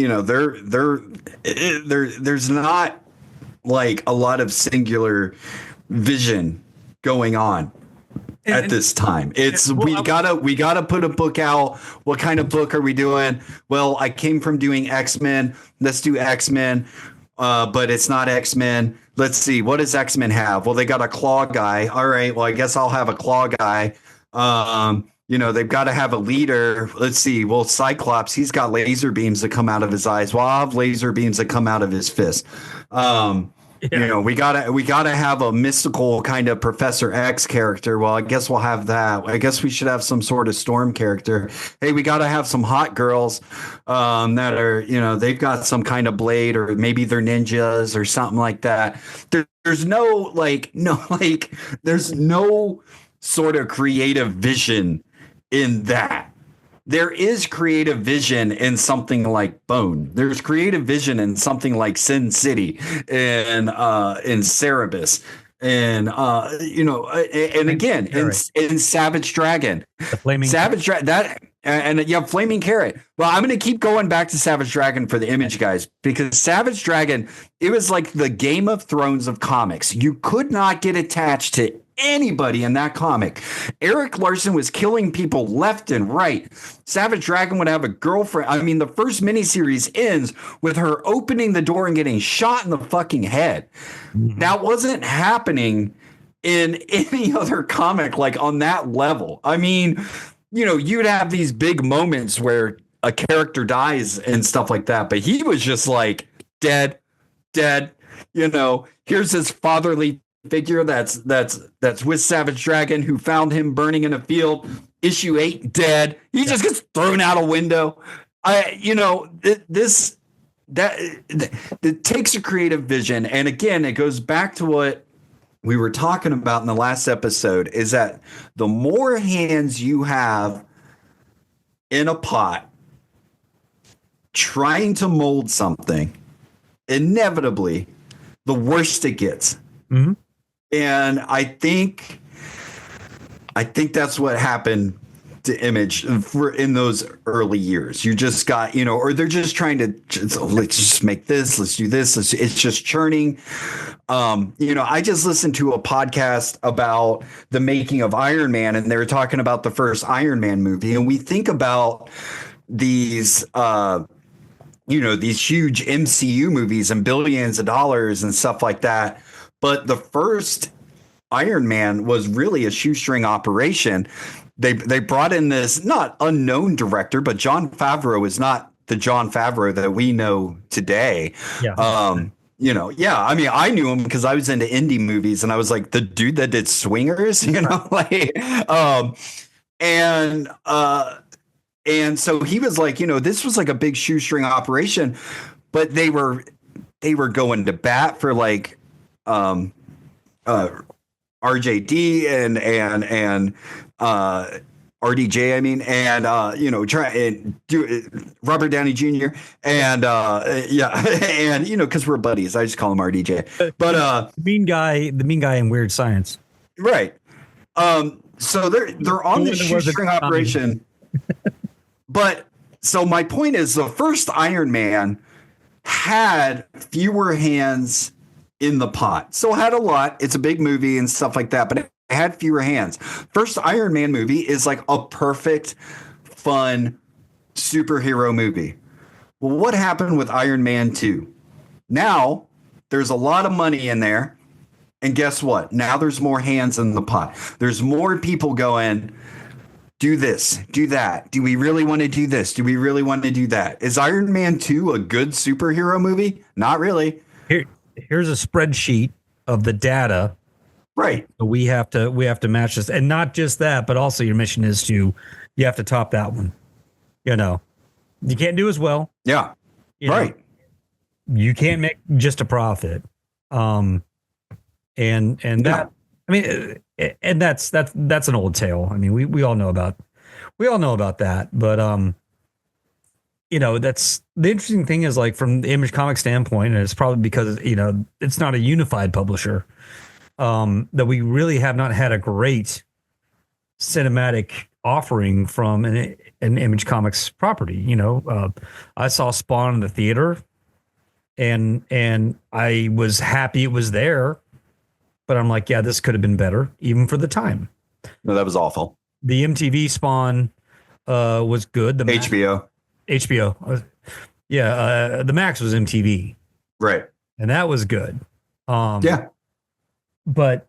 there's not like a lot of singular vision going on. At this time, it's we gotta put a book out. What kind of book are we doing? Well, I came from doing X-Men. Let's do X-Men, but it's not X-Men. Let's see, what does X-Men have? Well, they got a claw guy. All right, well, I guess I'll have a claw guy. They've got to have a leader. Let's see. Well, Cyclops, he's got laser beams that come out of his eyes. Well, I'll have laser beams that come out of his fist. Yeah. We gotta have a mystical kind of Professor X character. Well, I guess we'll have that. I guess we should have some sort of Storm character. Hey, we gotta have some hot girls that are, they've got some kind of blade, or maybe they're ninjas or something like that. There's no sort of creative vision in that. There is creative vision in something like Bone. There's creative vision in something like Sin City and in Cerebus. And and again in Savage Dragon. The Flaming Savage Dragon, that and Flaming Carrot. Well, I'm gonna keep going back to Savage Dragon for the Image guys, because Savage Dragon, it was like the Game of Thrones of comics. You could not get attached to anybody in that comic. Eric Larson was killing people left and right. Savage Dragon would have a girlfriend. I mean, the first miniseries ends with her opening the door and getting shot in the fucking head. Mm-hmm. That wasn't happening in any other comic like on that level. I mean, you'd have these big moments where a character dies and stuff like that, but he was just like dead. Here's his fatherly figure that's with Savage Dragon, who found him burning in a field. Issue 8, dead. He just gets thrown out a window. It takes a creative vision, and again, it goes back to what we were talking about in the last episode, is that the more hands you have in a pot trying to mold something, inevitably the worse it gets. Mm-hmm. And I think that's what happened to Image for in those early years. You just got, or they're just trying to let's just make this, let's do this. It's just churning. I just listened to a podcast about the making of Iron Man, and they were talking about the first Iron Man movie. And we think about these, these huge MCU movies and billions of dollars and stuff like that. But the first Iron Man was really a shoestring operation. They brought in this not unknown director, but Jon Favreau is not the Jon Favreau that we know today. Yeah. I mean, I knew him because I was into indie movies, and I was like the dude that did Swingers, and so he was like, this was like a big shoestring operation, but they were going to bat for like RJD and RDJ, I mean, and try and do Robert Downey Jr. and and because we're buddies, I just call him RDJ. But the mean guy in Weird Science, right? So they're on this shoestring operation. But so my point is, the first Iron Man had fewer hands in the pot. So it had a lot. It's a big movie and stuff like that, but it had fewer hands. First Iron Man movie is like a perfect, fun superhero movie. Well, what happened with Iron Man 2? Now there's a lot of money in there. And guess what? Now there's more hands in the pot. There's more people going, do this, do that. Do we really want to do this? Do we really want to do that? Is Iron Man 2 a good superhero movie? Not really. Here's a spreadsheet of the data. Right. So we have to match this. And not just that, but also your mission is you have to top that one. You can't do as well. Yeah. Right. You can't make just a profit. And that, I mean, and that's an old tale. I mean, we all know about that, but that's the interesting thing is, like, from the Image Comics standpoint, and it's probably because it's not a unified publisher, that we really have not had a great cinematic offering from an Image Comics property. I saw Spawn in the theater, and I was happy it was there, but I'm like, yeah, this could have been better even for the time. No, that was awful. The MTV Spawn was good. The HBO. Yeah, the Max was MTV. Right. And that was good. Yeah. But,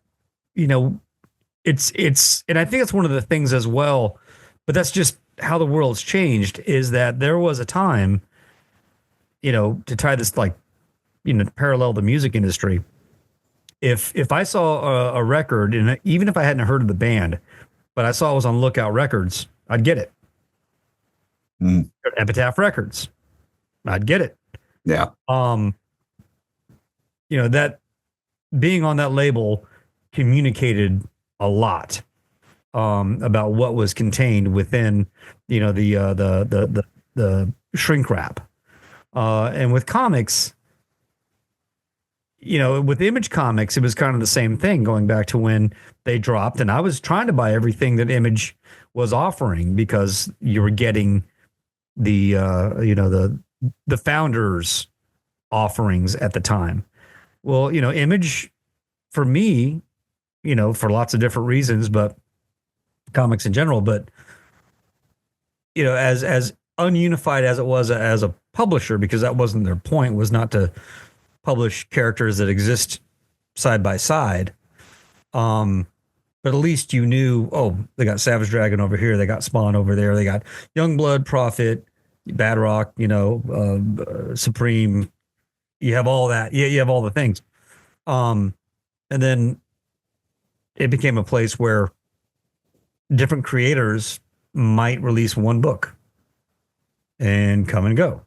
it's, and I think it's one of the things as well, but that's just how the world's changed, is that there was a time, to tie this, like, parallel the music industry. If I saw a record, and even if I hadn't heard of the band, but I saw it was on Lookout Records, I'd get it. Epitaph Records, I'd get it. Yeah. That being on that label communicated a lot about what was contained within, the shrink wrap. And with comics, with Image Comics, it was kind of the same thing, going back to when they dropped, and I was trying to buy everything that Image was offering because you were getting the founders offerings at the time. Well, Image, for me, for lots of different reasons, but comics in general, but as ununified as it was as a publisher, because that wasn't their point, was not to publish characters that exist side by side. But at least you knew, they got Savage Dragon over here, they got Spawn over there, they got Youngblood, Prophet, Badrock, Supreme. You have all that. You have all the things. And then it became a place where different creators might release one book and come and go.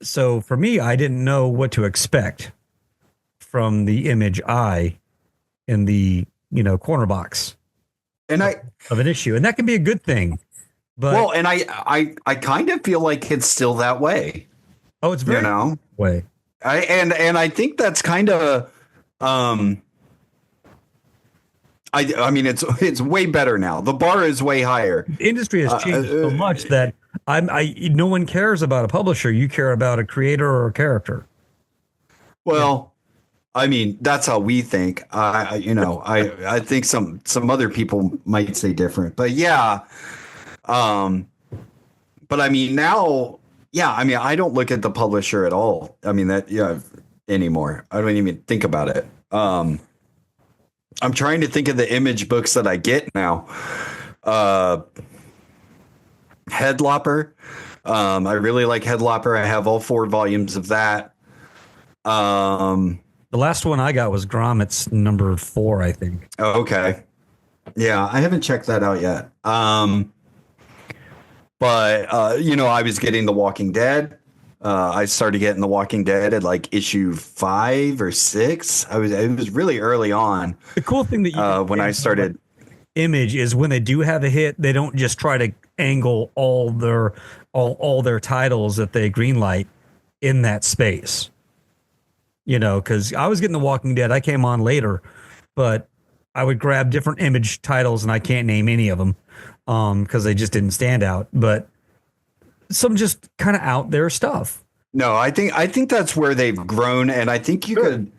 So for me, I didn't know what to expect from the Image eye in the corner box of an issue, and that can be a good thing. But and I kind of feel like it's still that way. Oh, it's very way. I think that's kind of I mean, it's way better now. The bar is way higher. The industry has changed so much that no one cares about a publisher. You care about a creator or a character. Well, I mean, that's how we think. I think some other people might say different, but yeah. But I mean, now, yeah, I mean, I don't look at the publisher at all. I mean, anymore. I don't even think about it. I'm trying to think of the Image books that I get now. Headlopper. I really like Headlopper. I have all 4 volumes of that. The last one I got was Gromit's number 4, I think. Oh, okay. Yeah, I haven't checked that out yet. But I was getting The Walking Dead. I started getting The Walking Dead at like issue 5 or 6. It was really early on. The cool thing that when I started Image is when they do have a hit, they don't just try to angle all their titles that they greenlight in that space. Because I was getting The Walking Dead. I came on later, but I would grab different Image titles, and I can't name any of them because they just didn't stand out. But some just kind of out there stuff. No, I think that's where they've grown, and I think you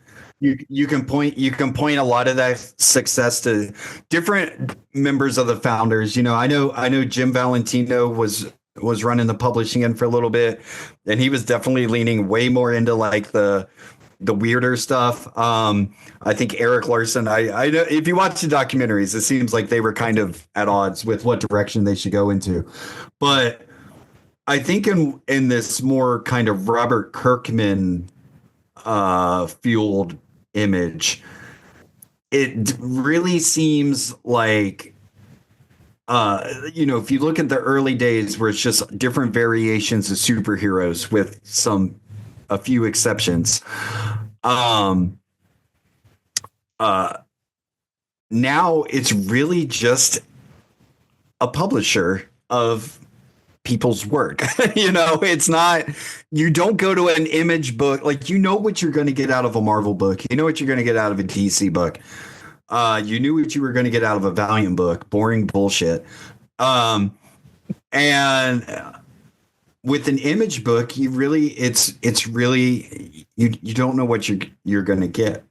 can point a lot of that success to different members of the founders. I know Jim Valentino was running the publishing end for a little bit, and he was definitely leaning way more into like the weirder stuff. I think Eric Larson, I know if you watch the documentaries, it seems like they were kind of at odds with what direction they should go into. But I think in this more kind of Robert Kirkman fueled Image, it really seems like if you look at the early days where it's just different variations of superheroes with a few exceptions. Now it's really just a publisher of people's work. It's not, you don't go to an Image book. Like, what you're going to get out of a Marvel book. You know what you're going to get out of a DC book. You knew what you were going to get out of a Valiant book. Boring bullshit. And with an Image book, you really, it's really, you don't know what you're going to get,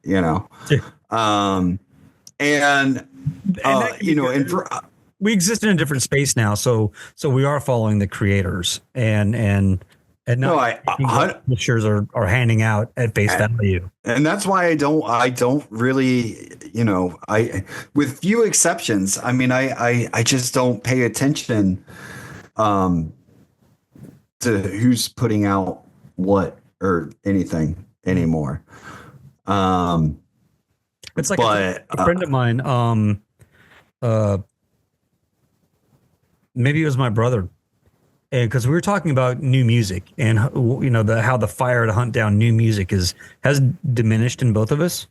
we exist in a different space now. So we are following the creators and publishers are handing out at face value. And that's why I don't really, with few exceptions, I mean, I just don't pay attention, to who's putting out what or anything anymore. It's like a friend of mine, maybe it was my brother, and because we were talking about new music and how the fire to hunt down new music has diminished in both of us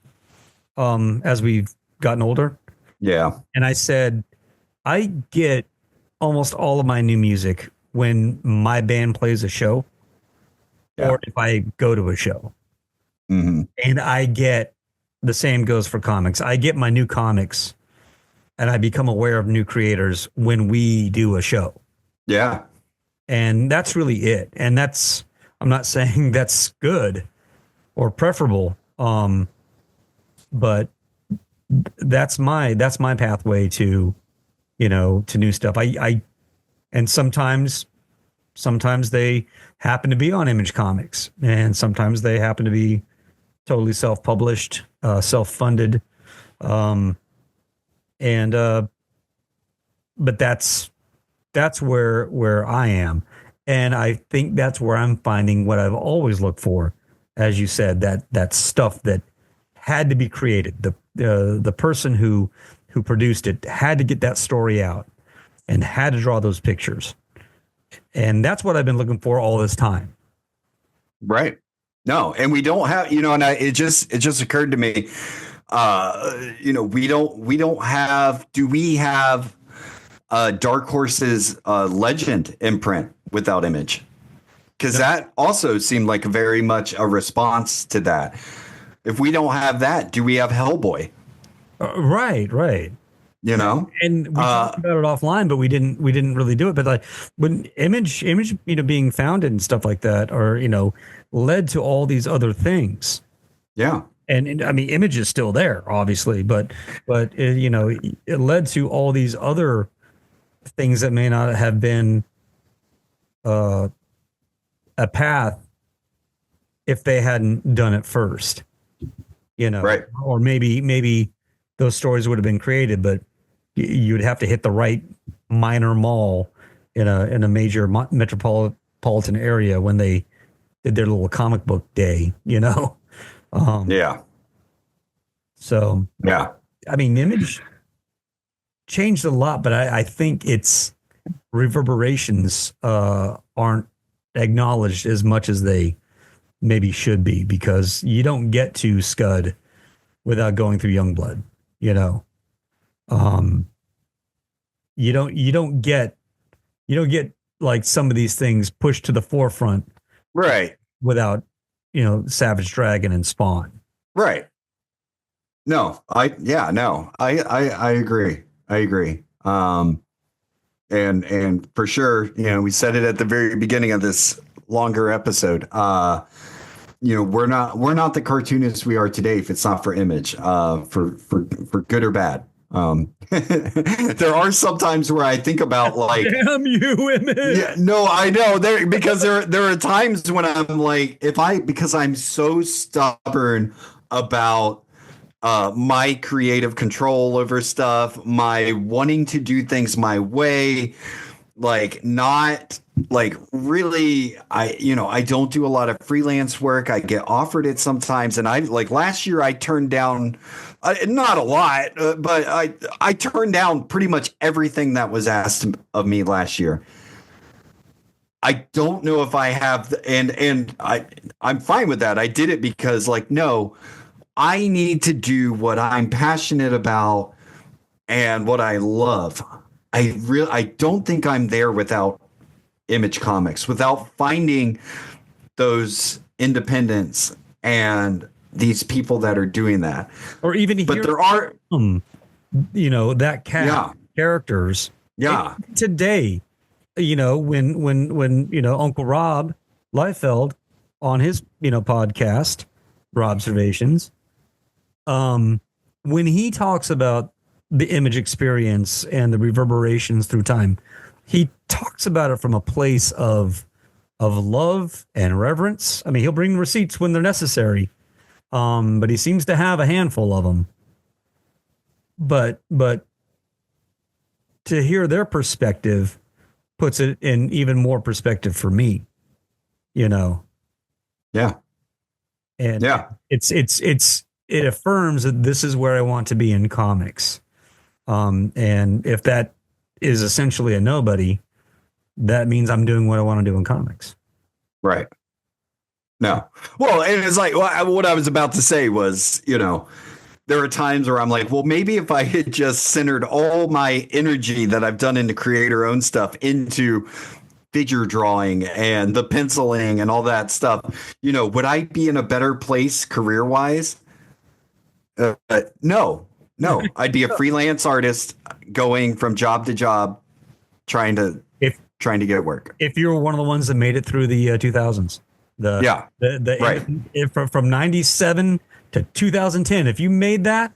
as we've gotten older. Yeah. And I said, I get almost all of my new music when my band plays a show, or if I go to a show. Mm-hmm. And I get, the same goes for comics. I get my new comics and I become aware of new creators when we do a show. Yeah. And that's really it. And I'm not saying that's good or preferable. But that's my pathway to new stuff. And sometimes they happen to be on Image Comics, and sometimes they happen to be totally self-published, self-funded. But that's where I am. And I think that's where I'm finding what I've always looked for. As you said, that stuff that had to be created. The person who produced it had to get that story out and had to draw those pictures. And that's what I've been looking for all this time. Right. No, and we don't have, and it just occurred to me, we don't have, do we have Dark Horse's Legend imprint without Image? Because that also seemed like very much a response to that. If we don't have that, do we have Hellboy? Right. you know? And we talked about it offline, but we didn't really do it. But like when image, being founded and stuff like that, or led to all these other things. Yeah. And I mean, image is still there, obviously, but it led to all these other things that may not have been a path if they hadn't done it first, Right. or maybe those stories would have been created, but you'd have to hit the right minor mall in a major metropolitan area when they did their little comic book day, Yeah. So, Yeah. I mean, image changed a lot, but I think its reverberations aren't acknowledged as much as they maybe should be, because you don't get to Scud without going through Youngblood, you don't get like some of these things pushed to the forefront Right. without Savage Dragon and Spawn. Right. No, I agree. I agree. And for sure, we said it at the very beginning of this longer episode. We're not the cartoonists we are today if it's not for Image, for good or bad. There are some times where I think about like, damn you, Image. Yeah, no, I know because there are times when I'm like, because I'm so stubborn about my creative control over stuff, my wanting to do things my way, like not like really, I don't do a lot of freelance work. I get offered it sometimes. And I like last year I turned down not a lot, but I turned down pretty much everything that was asked of me last year. I don't know if I have, and I'm fine with that. I did it because like, no, I need to do what I'm passionate about and what I love. I don't think I'm there without Image Comics, without finding those independents and these people that are doing that. Or even but there are that characters. Yeah. And today, when Uncle Rob Liefeld on his podcast, Robservations, when he talks about the Image experience and the reverberations through time, he talks about it from a place of love and reverence. I mean, he'll bring receipts when they're necessary, but he seems to have a handful of them. But to hear their perspective puts it in even more perspective for me, Yeah. And it affirms that this is where I want to be in comics. And if that is essentially a nobody, that means I'm doing what I want to do in comics. Right. No. Well, and it's like what I was about to say was, there are times where I'm like, well, maybe if I had just centered all my energy that I've done into creator-owned stuff into figure drawing and the penciling and all that stuff, would I be in a better place career-wise? No. I'd be a freelance artist going from job to job, trying to get work. If you were one of the ones that made it through the 2000s, from 97 to 2010, if you made that,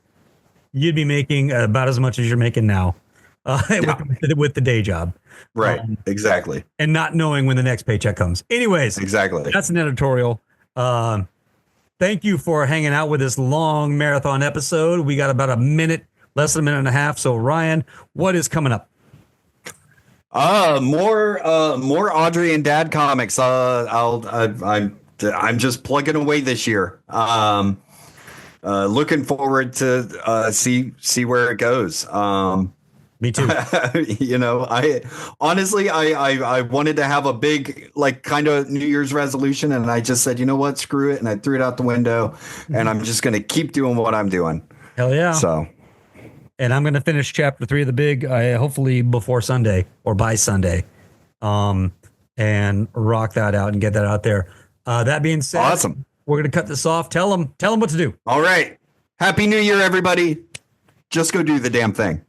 you'd be making about as much as you're making now with the day job. Right. Exactly. And not knowing when the next paycheck comes. Anyways, exactly. That's an editorial. Thank you for hanging out with this long marathon episode. We got about less than a minute and a half. So Ryan, what is coming up? More Audrey and Dad comics. I'm just plugging away this year. Looking forward to see where it goes. Me too. I honestly, I wanted to have a big, like, kind of New Year's resolution, and I just said, you know what, screw it, and I threw it out the window, and I'm just going to keep doing what I'm doing. Hell yeah. So, and I'm going to finish chapter 3 of the big, hopefully before Sunday or by Sunday, and rock that out and get that out there. That being said, awesome. We're going to cut this off. Tell them what to do. All right. Happy New Year, everybody. Just go do the damn thing.